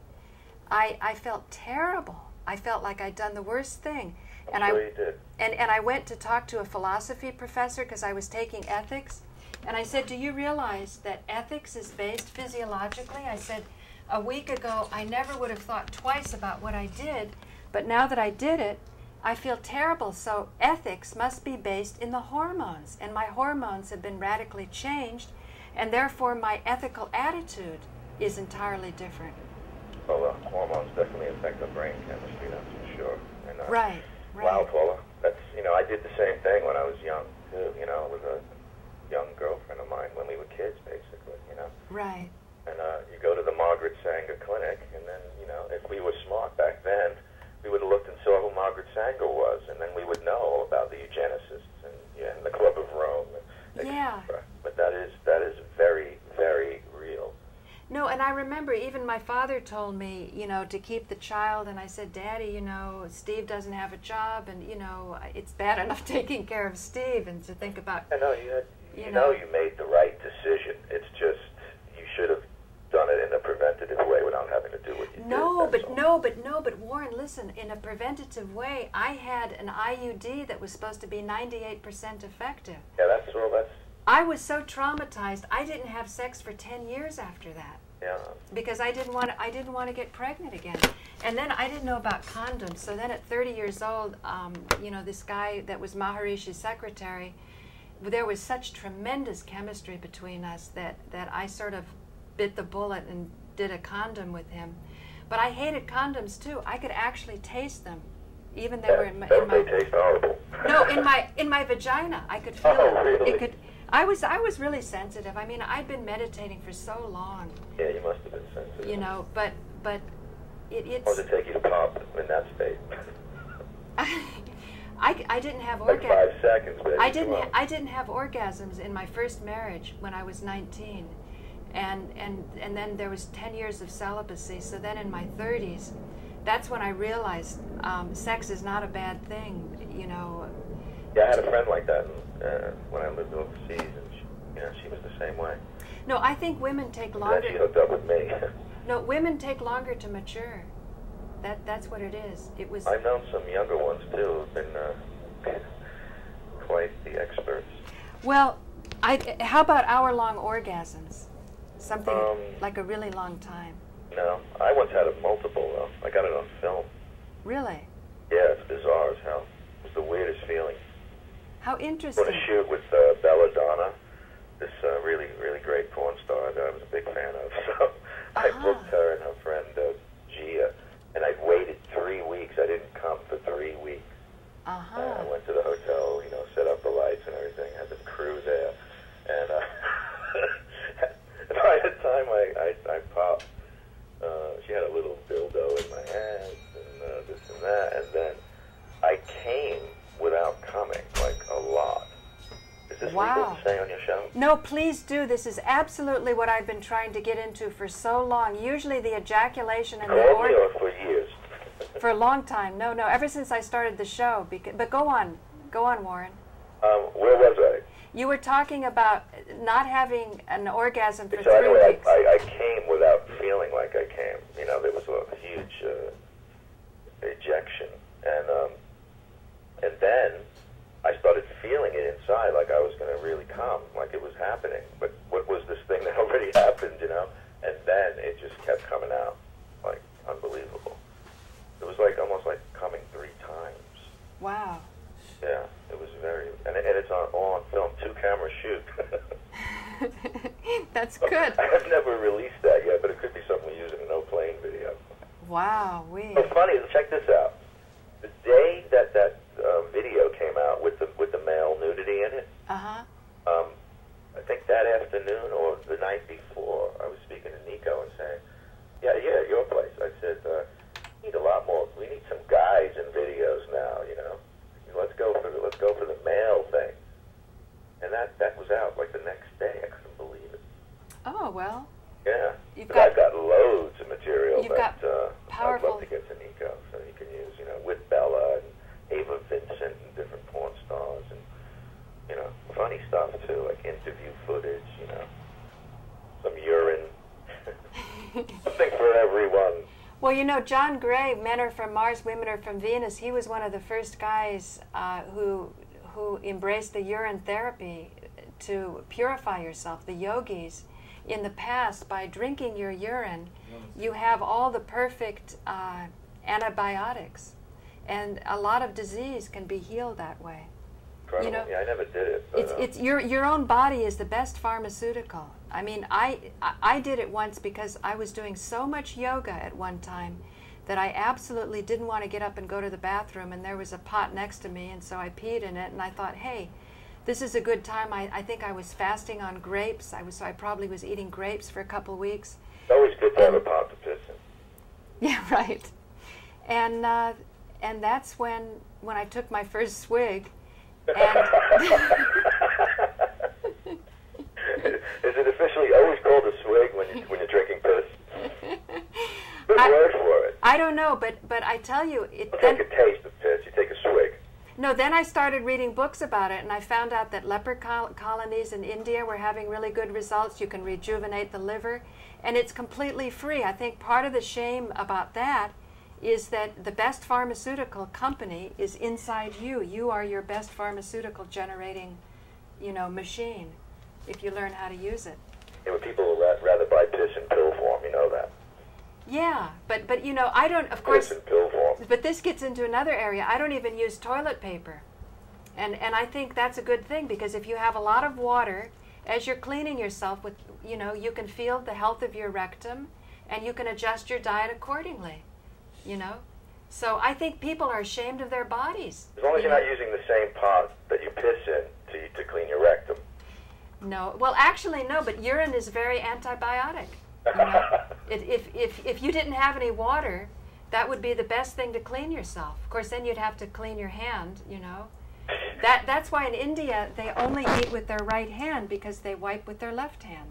Speaker 1: I felt terrible. I felt like I'd done the worst thing.
Speaker 4: I'm sure you did.
Speaker 1: And I went to talk to a philosophy professor because I was taking ethics. And I said, do you realize that ethics is based physiologically? I said, a week ago, I never would have thought twice about what I did, but now that I did it, I feel terrible. So ethics must be based in the hormones, and my hormones have been radically changed, and therefore my ethical attitude is entirely different.
Speaker 4: Well, hormones definitely affect the brain chemistry, that's for sure. And,
Speaker 1: Right.
Speaker 4: Wow, Paula, that's, I did the same thing when I was young, too, with a young girlfriend of mine when we were kids, basically,
Speaker 1: Right.
Speaker 4: And you go to the Margaret Sanger Clinic, and then, if we were smart back then, we would have looked and saw who Margaret Sanger was, and then we would know about the eugenicists and the Club of Rome.
Speaker 1: Yeah.
Speaker 4: But that is very, very real.
Speaker 1: No, and I remember even my father told me, to keep the child, and I said, Daddy, Steve doesn't have a job, and, it's bad enough taking care of Steve, and to think about...
Speaker 4: I know, you made the right decision. It's just, you should have done it in a preventative way without having to do what you did.
Speaker 1: But Warren, listen, in a preventative way, I had an IUD that was supposed to be 98% effective.
Speaker 4: Yeah, that's...
Speaker 1: I was so traumatized, I didn't have sex for 10 years after that.
Speaker 4: Yeah.
Speaker 1: Because I didn't want to get pregnant again. And then I didn't know about condoms. So then at 30 years old, this guy that was Maharishi's secretary, there was such tremendous chemistry between us that I sort of bit the bullet and did a condom with him. But I hated condoms too. I could actually taste them, even they were in my.
Speaker 4: They taste horrible.
Speaker 1: No, in my vagina, I could feel
Speaker 4: Oh,
Speaker 1: it.
Speaker 4: really?
Speaker 1: It could. I was really sensitive. I mean, I'd been meditating for so long.
Speaker 4: Yeah, you must have been sensitive.
Speaker 1: But it's.
Speaker 4: What does it take you to pop in that state?
Speaker 1: I didn't have
Speaker 4: Like 5 seconds, baby.
Speaker 1: I didn't have orgasms in my first marriage when I was 19, and then there was 10 years of celibacy. So then in my 30s, that's when I realized sex is not a bad thing.
Speaker 4: Yeah, I had a friend like that when I lived overseas, and she was the same way.
Speaker 1: No, I think women take
Speaker 4: And
Speaker 1: longer.
Speaker 4: then she hooked up with me.
Speaker 1: No, women take longer to mature. That's what it is. It was.
Speaker 4: I've known some younger ones too who've been quite the experts.
Speaker 1: Well, How about hour-long orgasms? Something like a really long time.
Speaker 4: No, I once had a multiple though. I got it on film.
Speaker 1: Really?
Speaker 4: Yeah, it's bizarre as hell. It was the weirdest feeling.
Speaker 1: How interesting.
Speaker 4: I want to shoot with Belladonna, this really, really great porn star that I was a big fan of. So I booked her and her friend Gia, and I waited 3 weeks. I didn't come for 3 weeks. I went to the hotel, you know, set up the lights and everything, had the crew there, and by the time I popped, she had a little dildo in my hands and this and that, and then I came without coming, like a lot. Is this legal to say on your show?
Speaker 1: No, please do. This is absolutely what I've been trying to get into for so long. Usually the ejaculation and the
Speaker 4: or for years.
Speaker 1: For a long time. No, ever since I started the show. But go on, Warren.
Speaker 4: Where was I?
Speaker 1: You were talking about not having an orgasm for 3
Speaker 4: anyway,
Speaker 1: weeks.
Speaker 4: I came without feeling like I came. You know, there was a huge ejection, and then I started feeling it inside, like I was going to really come, like it was happening. But what was this thing that already happened, you know? And then it just kept coming out, like unbelievable. It was like almost like coming 3 times.
Speaker 1: Wow.
Speaker 4: Yeah, it was very, and it's all on film, 2-camera shoot.
Speaker 1: That's good.
Speaker 4: I've never released that yet, but it could be something we use in a no-plane video.
Speaker 1: Wow,
Speaker 4: So funny, check this out. The day that video came out with the male nudity in it, I think that afternoon or the night before, I was speaking to Nico and saying, yeah, your place. I said, we need a lot more. We need some guys in videos now, you know. Let's go for the male thing. And that was out like the next day. I couldn't believe it.
Speaker 1: Oh, well.
Speaker 4: Yeah. I've got loads of material that I'd love to get to Nico so he can use, you know, with Bella and Ava Vincent and different porn stars and, you know, funny stuff too, like interview footage, you know, some urine, something for everyone.
Speaker 1: Well, you know, John Gray, Men Are From Mars, Women Are From Venus, he was one of the first guys who embraced the urine therapy to purify yourself. The yogis, in the past, by drinking your urine, you have all the perfect antibiotics. And a lot of disease can be healed that way.
Speaker 4: Incredible. You know, yeah, I never did it. But,
Speaker 1: it's your own body is the best pharmaceutical. I mean, I did it once because I was doing so much yoga at one time that I absolutely didn't want to get up and go to the bathroom, and there was a pot next to me, and so I peed in it, and I thought, hey, this is a good time. I think I was fasting on grapes. So I probably was eating grapes for a couple weeks.
Speaker 4: It's always good to have a pot to piss in.
Speaker 1: Yeah, right. And that's when I took my first swig. And
Speaker 4: Is it officially always called a swig when you're drinking piss? Good word for it.
Speaker 1: I don't know, but I tell you,
Speaker 4: take a taste of piss. You take a swig.
Speaker 1: No, then I started reading books about it, and I found out that leper colonies in India were having really good results. You can rejuvenate the liver, and it's completely free. I think part of the shame about that is that the best pharmaceutical company is inside you. You are your best pharmaceutical generating, you know, machine, if you learn how to use it.
Speaker 4: Yeah, but people would rather buy piss in pill form, you know that.
Speaker 1: Yeah, but you know, I don't, of course,
Speaker 4: piss in pill form.
Speaker 1: But this gets into another area. I don't even use toilet paper. And I think that's a good thing, because if you have a lot of water, as you're cleaning yourself with, you know, you can feel the health of your rectum, and you can adjust your diet accordingly, you know. So I think people are ashamed of their bodies.
Speaker 4: As long as you're not using the same pot that you piss in to clean your rectum.
Speaker 1: No, well, actually, no, but urine is very antibiotic. You know? If you didn't have any water, that would be the best thing to clean yourself. Of course, then you'd have to clean your hand, you know. That's why in India they only eat with their right hand, because they wipe with their left hand,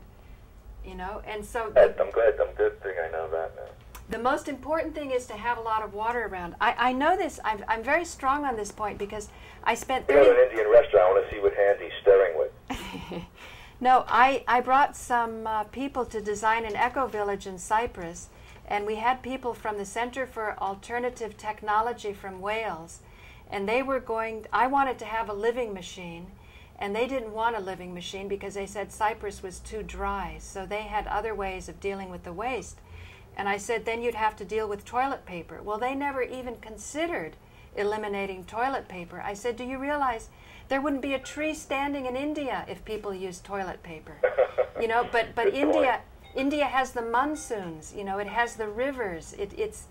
Speaker 1: you know. And so
Speaker 4: I'm good thing I know that now.
Speaker 1: The most important thing is to have a lot of water around. I know this. I'm very strong on this point, because I spent 30...
Speaker 4: We go to an Indian restaurant. I want to see what hand he's stirring with.
Speaker 1: No, I brought some people to design an eco-village in Cyprus, and we had people from the Center for Alternative Technology from Wales, and they were going... I wanted to have a living machine, And they didn't want a living machine because they said Cyprus was too dry. So they had other ways of dealing with the waste. And I said, then you'd have to deal with toilet paper. Well, they never even considered eliminating toilet paper. I said, do you realize there wouldn't be a tree standing in India if people used toilet paper? You know, but India has the monsoons, you know, it has the rivers. It's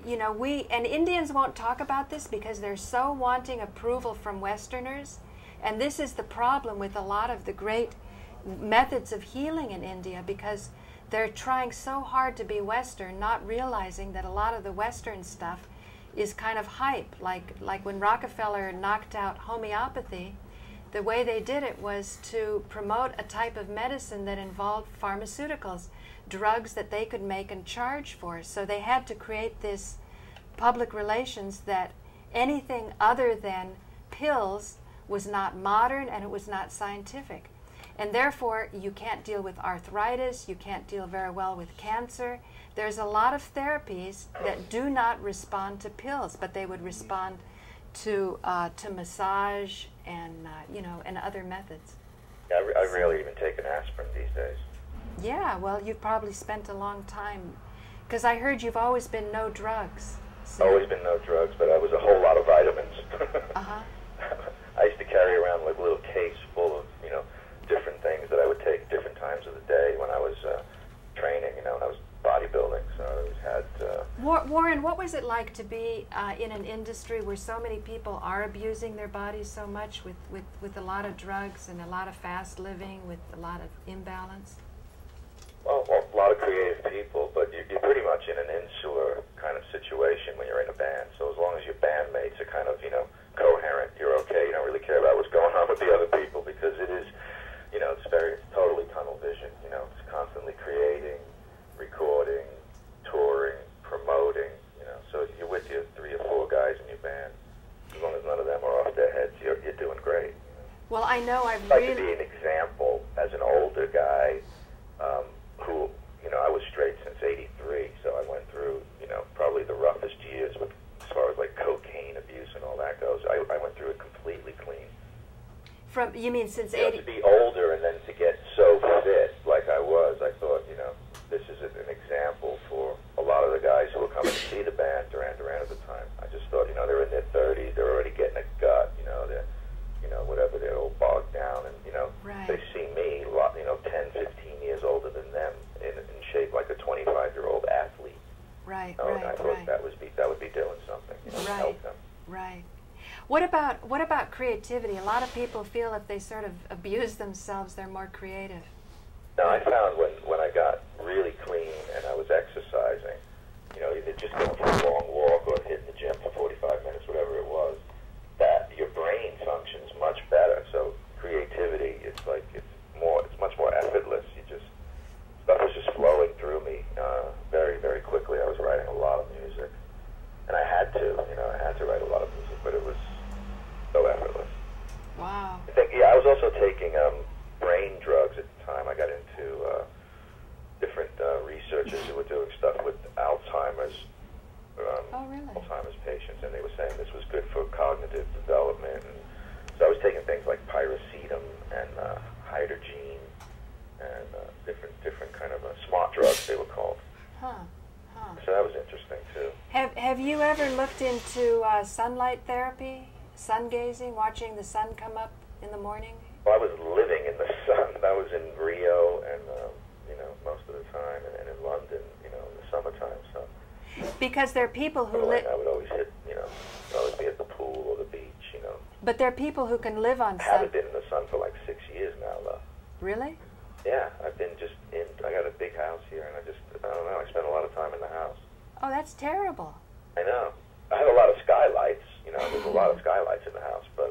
Speaker 1: you know, and Indians won't talk about this because they're so wanting approval from Westerners. And this is the problem with a lot of the great methods of healing in India, because they're trying so hard to be Western, not realizing that a lot of the Western stuff is kind of hype. Like when Rockefeller knocked out homeopathy, the way they did it was to promote a type of medicine that involved pharmaceuticals, drugs that they could make and charge for. So they had to create this public relations that anything other than pills was not modern and it was not scientific. And therefore, you can't deal with arthritis, you can't deal very well with cancer. There's a lot of therapies that do not respond to pills, but they would respond to massage and you know, and other methods.
Speaker 4: Yeah, I rarely even take an aspirin these days.
Speaker 1: Yeah, well, you've probably spent a long time, because I heard you've always been no drugs. So.
Speaker 4: Always been no drugs, but I was a whole lot of vitamins.
Speaker 1: Uh-huh.
Speaker 4: I used to carry around like a little case full of, you know, different things that I would take different times of the day when I was training, you know, when I was bodybuilding. So I always had...
Speaker 1: Warren, what was it like to be in an industry where so many people are abusing their bodies so much with a lot of drugs and a lot of fast living, with a lot of imbalance?
Speaker 4: Well, a lot of creative people, but you're pretty much in an insular kind of situation when you're in a band. So as long as your bandmates are kind of, you know, coherent, you're okay. You don't really care about what's going on with the other people, because it is, you know, it's totally tunnel vision. You know, it's constantly creating, recording, touring, promoting. You know, so you're with your 3 or 4 guys in your band. As long as none of them are off their heads, you're doing great.
Speaker 1: Well, I know I've
Speaker 4: like to be an example as an older guy who, you know, I was straight since '83, so I went through, you know, probably the roughest years with, as far as like cocaine abuse and all that goes. I went through it completely clean.
Speaker 1: You mean since
Speaker 4: you know, to be older and then to get so fit like I was, I thought, you know, this is an example for a lot of the guys who were coming to see the band, Duran Duran at the time. I just thought, you know, they're in their 30s, they're already getting a gut, you know, they're, you know, whatever, they're all bogged down, and, you know,
Speaker 1: right.
Speaker 4: They see me, you know, 10, 15 years older than them, in shape like a 25-year-old athlete.
Speaker 1: Right,
Speaker 4: right,
Speaker 1: right,
Speaker 4: I thought
Speaker 1: right.
Speaker 4: that would be doing something, you know, to help them.
Speaker 1: Right. What about creativity? A lot of people feel if they sort of abuse themselves, they're more creative.
Speaker 4: Now, I found when I got really clean and I was exercising, you know, either just going for a long walk or hitting the gym for 45 minutes, whatever it was, that your brain functions much better. So creativity, it's much more effortless. Stuff was just flowing through me very, very quickly. I was writing a lot of music, and I had to write a lot of music, but it was so effortless.
Speaker 1: Wow.
Speaker 4: I was also taking brain drugs at the time. I got into different researchers who were doing stuff with Alzheimer's.
Speaker 1: Oh, really?
Speaker 4: Alzheimer's patients, and they were saying this was good for cognitive development. And so I was taking things like pyracetam and hydrogene and different kind of smart drugs, they were called.
Speaker 1: Huh.
Speaker 4: So that was interesting too.
Speaker 1: Have you ever looked into sunlight therapy, sun gazing, watching the sun come up in the morning?
Speaker 4: Well, I was living in the sun. I was in Rio and you know, most of the time, and in London, you know, in the summertime. So
Speaker 1: because there are people who
Speaker 4: live. I would always hit, you know, always be at the pool or the beach, you know.
Speaker 1: But there are people who can live on sun.
Speaker 4: I haven't been in the sun for like 6 years now, though.
Speaker 1: Really?
Speaker 4: Yeah, I've been just in. I got a big house here, and I don't know. I spend a lot of time in the house.
Speaker 1: Oh, that's terrible.
Speaker 4: I know. I have a lot of skylights. You know, there's a lot of skylights in the house, but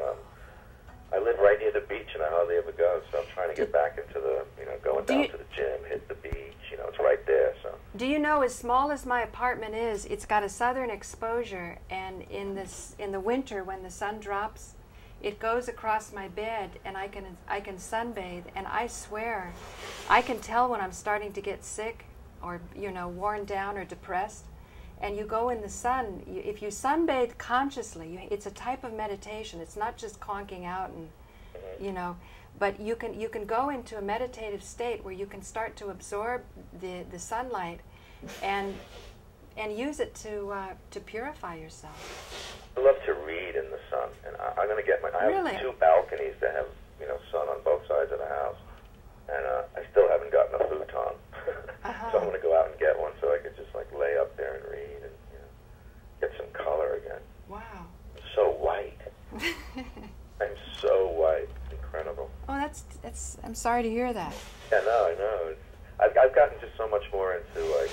Speaker 4: I live right near the beach, and I hardly ever go. So I'm trying to get back into the, you know, going down to the gym, hit the beach. You know, it's right there. So.
Speaker 1: Do you know, as small as my apartment is, it's got a southern exposure, and in the winter when the sun drops, it goes across my bed, and I can sunbathe, and I swear, I can tell when I'm starting to get sick, or, you know, worn down or depressed. And you go in the sun. If you sunbathe consciously, it's a type of meditation. It's not just conking out and, you know. But you can go into a meditative state where you can start to absorb the sunlight and use it to purify yourself.
Speaker 4: I love to read in the sun, and I'm going to get I
Speaker 1: Really?
Speaker 4: have 2 balconies that have, you know, sun on both sides of the house, and I still haven't gotten a futon. So I'm going to go out and get one so I could just like lay up there and read and, you know, get some color again.
Speaker 1: Wow.
Speaker 4: I'm so white. I'm so white. It's incredible.
Speaker 1: Oh, that's. I'm sorry to hear that.
Speaker 4: Yeah, no, I know. I've gotten just so much more into like,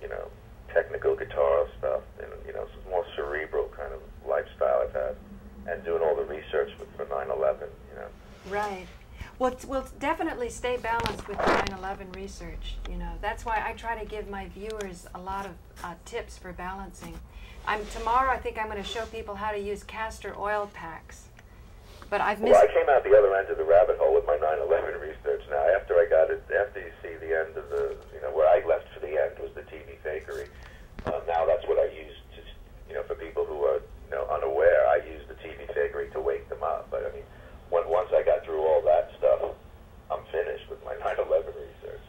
Speaker 4: you know, technical guitar stuff and, you know, some more cerebral kind of lifestyle I've had, and doing all the research for 9/11, you know.
Speaker 1: Right. Well, we'll definitely stay balanced with the 9/11 research. You know, that's why I try to give my viewers a lot of tips for balancing. Tomorrow I think I'm going to show people how to use castor oil packs. But I've missed.
Speaker 4: Well, I came out the other end of the rabbit hole with my 9/11 research. Now, after you see the end of the, you know, where I left for the end was the TV fakery. Now that's what I use to, you know, for people who are, you know, unaware. I use the TV fakery to wake them up. But I mean, once I got through all that stuff, I'm finished with my 9/11 research.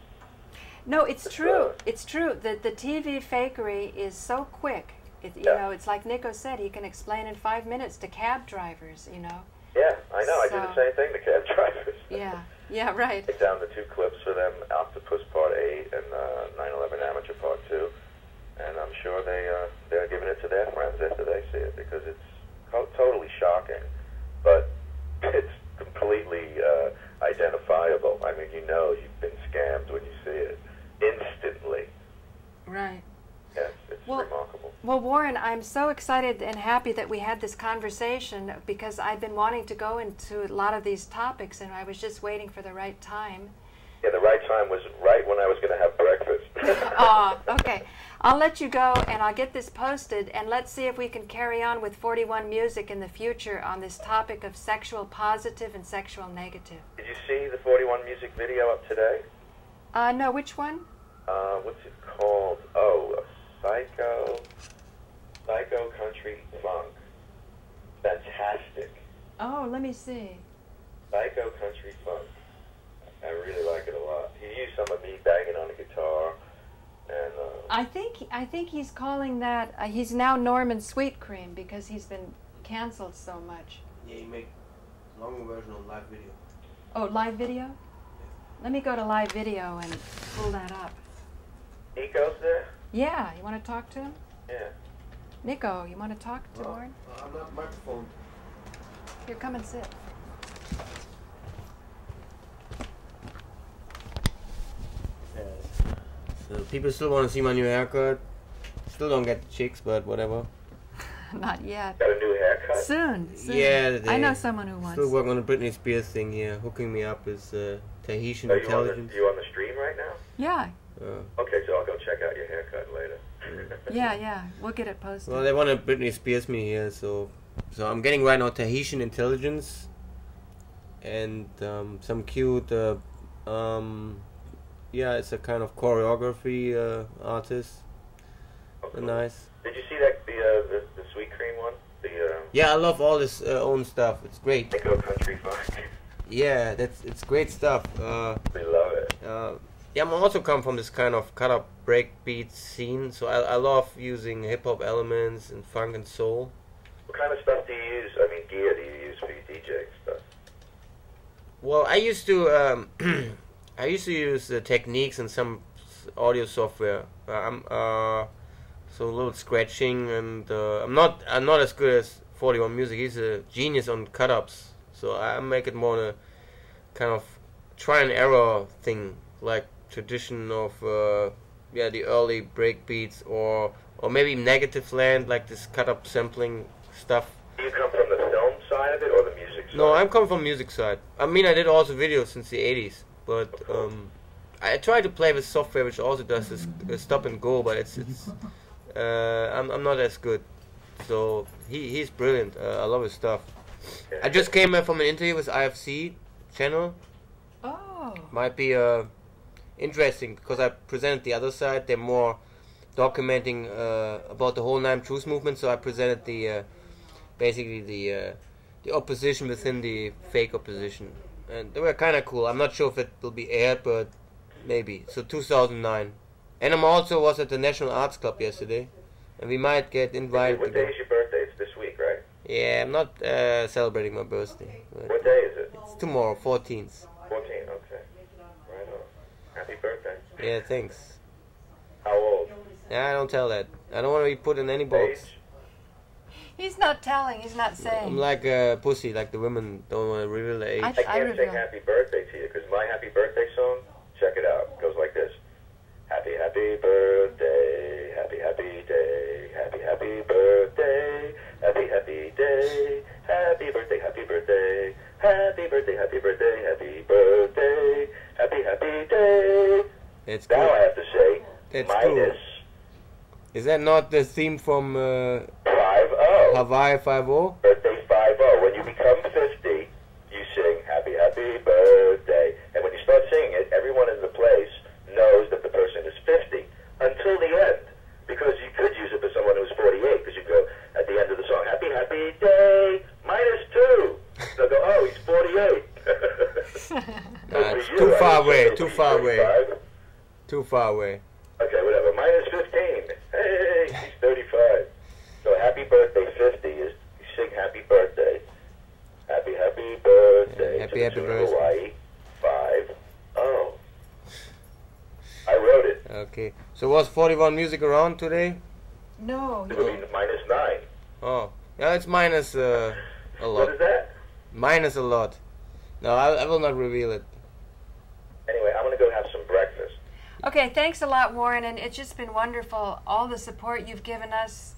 Speaker 1: No, it's true. It's true. The TV fakery is so quick. You know, it's like Nico said. He can explain in 5 minutes to cab drivers. You know.
Speaker 4: Yeah, I know. I do the same thing to cab drivers.
Speaker 1: Yeah, right.
Speaker 4: I take down the 2 clips for them, Octopus Part 8 and 9/11 Amateur Part 2, and I'm sure they're giving it to their friends after they see it, because it's totally shocking, but it's completely identifiable. I mean, you know you've been scammed when you see it instantly.
Speaker 1: Right.
Speaker 4: Yes, it's remarkable.
Speaker 1: Well, Warren, I'm so excited and happy that we had this conversation, because I've been wanting to go into a lot of these topics, and I was just waiting for the right time.
Speaker 4: Yeah, the right time was right when I was going to have breakfast.
Speaker 1: Oh, okay. I'll let you go, and I'll get this posted, and let's see if we can carry on with 41 Music in the future on this topic of sexual positive and sexual negative.
Speaker 4: Did you see the 41 Music video up today?
Speaker 1: No, which one?
Speaker 4: What's it called? Oh, Psycho Country Funk. Fantastic.
Speaker 1: Oh, let me see.
Speaker 4: Psycho Country Funk. I really like it a lot. He used some of me banging on the guitar, and
Speaker 1: I think he's calling that. He's now Norman Sweetcream, because he's been canceled so much.
Speaker 5: Yeah, he make longer version on live video.
Speaker 1: Oh, live video? Let me go to live video and pull that up.
Speaker 4: Nico's there?
Speaker 1: Yeah, you want to talk to him?
Speaker 4: Yeah.
Speaker 1: Nico, you want to talk to Warren?
Speaker 5: I'm not microphone.
Speaker 1: Here, come and sit.
Speaker 5: So people still want to see my new haircut. Still don't get the chicks, but whatever.
Speaker 1: Not yet.
Speaker 4: Got a new haircut?
Speaker 1: Soon.
Speaker 5: Yeah,
Speaker 1: I know someone who wants.
Speaker 5: Still working on the Britney Spears thing here. Hooking me up is Tahitian
Speaker 4: Are
Speaker 5: intelligence.
Speaker 4: you on the stream right now?
Speaker 1: Yeah.
Speaker 4: Okay, so I'll go check out your haircut later.
Speaker 1: Yeah. We'll get it posted.
Speaker 5: Well, they want to Britney Spears me here, so I'm getting right now Tahitian intelligence and some cute. Yeah, it's a kind of choreography artist.
Speaker 4: Oh, cool.
Speaker 5: Nice.
Speaker 4: Did you see that the Sweet Cream one?
Speaker 5: Yeah, I love all this own stuff. It's great.
Speaker 4: Go Country Funk.
Speaker 5: Yeah, it's great stuff.
Speaker 4: We love it.
Speaker 5: Yeah, I'm also come from this kind of cut-up breakbeat scene, so I love using hip-hop elements and funk and soul.
Speaker 4: What kind of stuff do you use? I mean, gear do you use for your DJing stuff?
Speaker 5: Well, I used to I used to use techniques and some audio software. So a little scratching, and I'm not as good as 41 Music. He's a genius on cut-ups, so I make it more a kind of try and error thing, like tradition of the early breakbeats, or maybe Negative Land, like this cut-up sampling stuff.
Speaker 4: Do you come from the film side of it or the music side?
Speaker 5: No, I'm coming from music side. I mean, I did also videos since the 80s, but I try to play with software which also does this stop and go, but it's I'm not as good. So he's brilliant. I love his stuff. I just came back from an interview with IFC channel.
Speaker 1: Oh.
Speaker 5: Might be interesting, because I presented the other side. They're more documenting about the whole 9 Truths movement. So I presented the basically the opposition within the fake opposition, and they were kind of cool. I'm not sure if it will be aired, but maybe. So 2009, and I'm also was at the National Arts Club yesterday, and we might get invited.
Speaker 4: What day is your birthday? It's this week, right?
Speaker 5: Yeah, I'm not celebrating my birthday.
Speaker 4: What day is it?
Speaker 5: It's tomorrow, 14th.
Speaker 4: 14. Okay. Right on. Happy birthday.
Speaker 5: Yeah, thanks.
Speaker 4: How old?
Speaker 5: Yeah, I don't tell that. I don't want to be put in any box.
Speaker 4: Age?
Speaker 1: He's not telling. He's not saying.
Speaker 5: I'm like a pussy, like the women don't want to reveal their age.
Speaker 4: I can't sing happy birthday to you because my happy birthday song, check it out, goes like this. Happy, happy birthday, happy, happy day, happy, happy birthday, happy, happy day, happy birthday, happy birthday, happy birthday, happy birthday, happy birthday, happy, happy day.
Speaker 5: It's
Speaker 4: Now
Speaker 5: cool.
Speaker 4: I have to say,
Speaker 5: That's
Speaker 4: minus
Speaker 5: Is that not the theme from
Speaker 4: 5-0.
Speaker 5: Hawaii 5-0?
Speaker 4: Birthday 5-0. When you become 50, you sing happy, happy birthday. And when you start singing it, everyone in the place knows that the person is 50 until the end. Because you could use it for someone who's 48, because you go at the end of the song, happy, happy day, -2. They'll go, oh, he's 48.
Speaker 5: Nah, it's too far away, too far away. Too far away.
Speaker 4: Okay, whatever. -15. Hey, he's 35. So happy birthday 50 is you sing happy birthday. Happy, happy birthday.
Speaker 5: Happy,
Speaker 4: to the
Speaker 5: happy
Speaker 4: tune of
Speaker 5: birthday.
Speaker 4: Hawaii 5-0. I wrote it.
Speaker 5: Okay. So was 41 music around today?
Speaker 1: No.
Speaker 4: It would be -9.
Speaker 5: Oh. Yeah, it's minus a lot.
Speaker 4: What is that?
Speaker 5: Minus a lot. No, I will not reveal it.
Speaker 4: Anyway, I'm going to go have some breakfast.
Speaker 1: Okay, thanks a lot, Warren, and it's just been wonderful. All the support you've given us,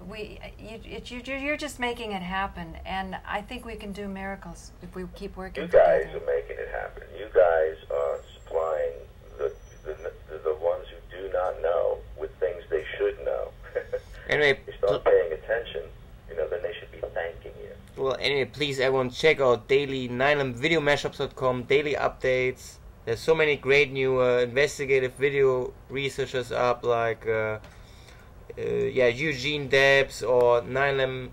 Speaker 1: you're just making it happen, and I think we can do miracles if we keep working
Speaker 4: You guys
Speaker 1: together.
Speaker 4: are making it happen. You guys are supplying the ones who do not know with things they should know.
Speaker 5: Anyway,
Speaker 4: They start paying attention, then they should be thanking you.
Speaker 5: well, anyway, please everyone check out daily 9videomashups.com, daily updates. There's so many great new investigative video researchers up, like Eugene Debs or CNN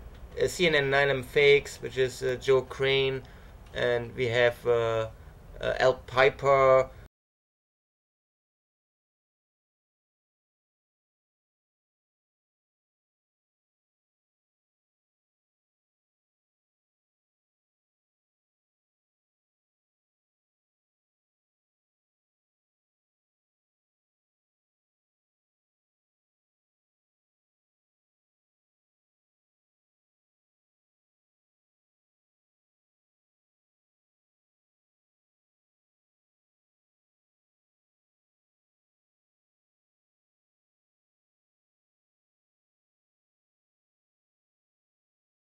Speaker 5: 9M Fakes, which is Joe Crane, and we have Al Piper,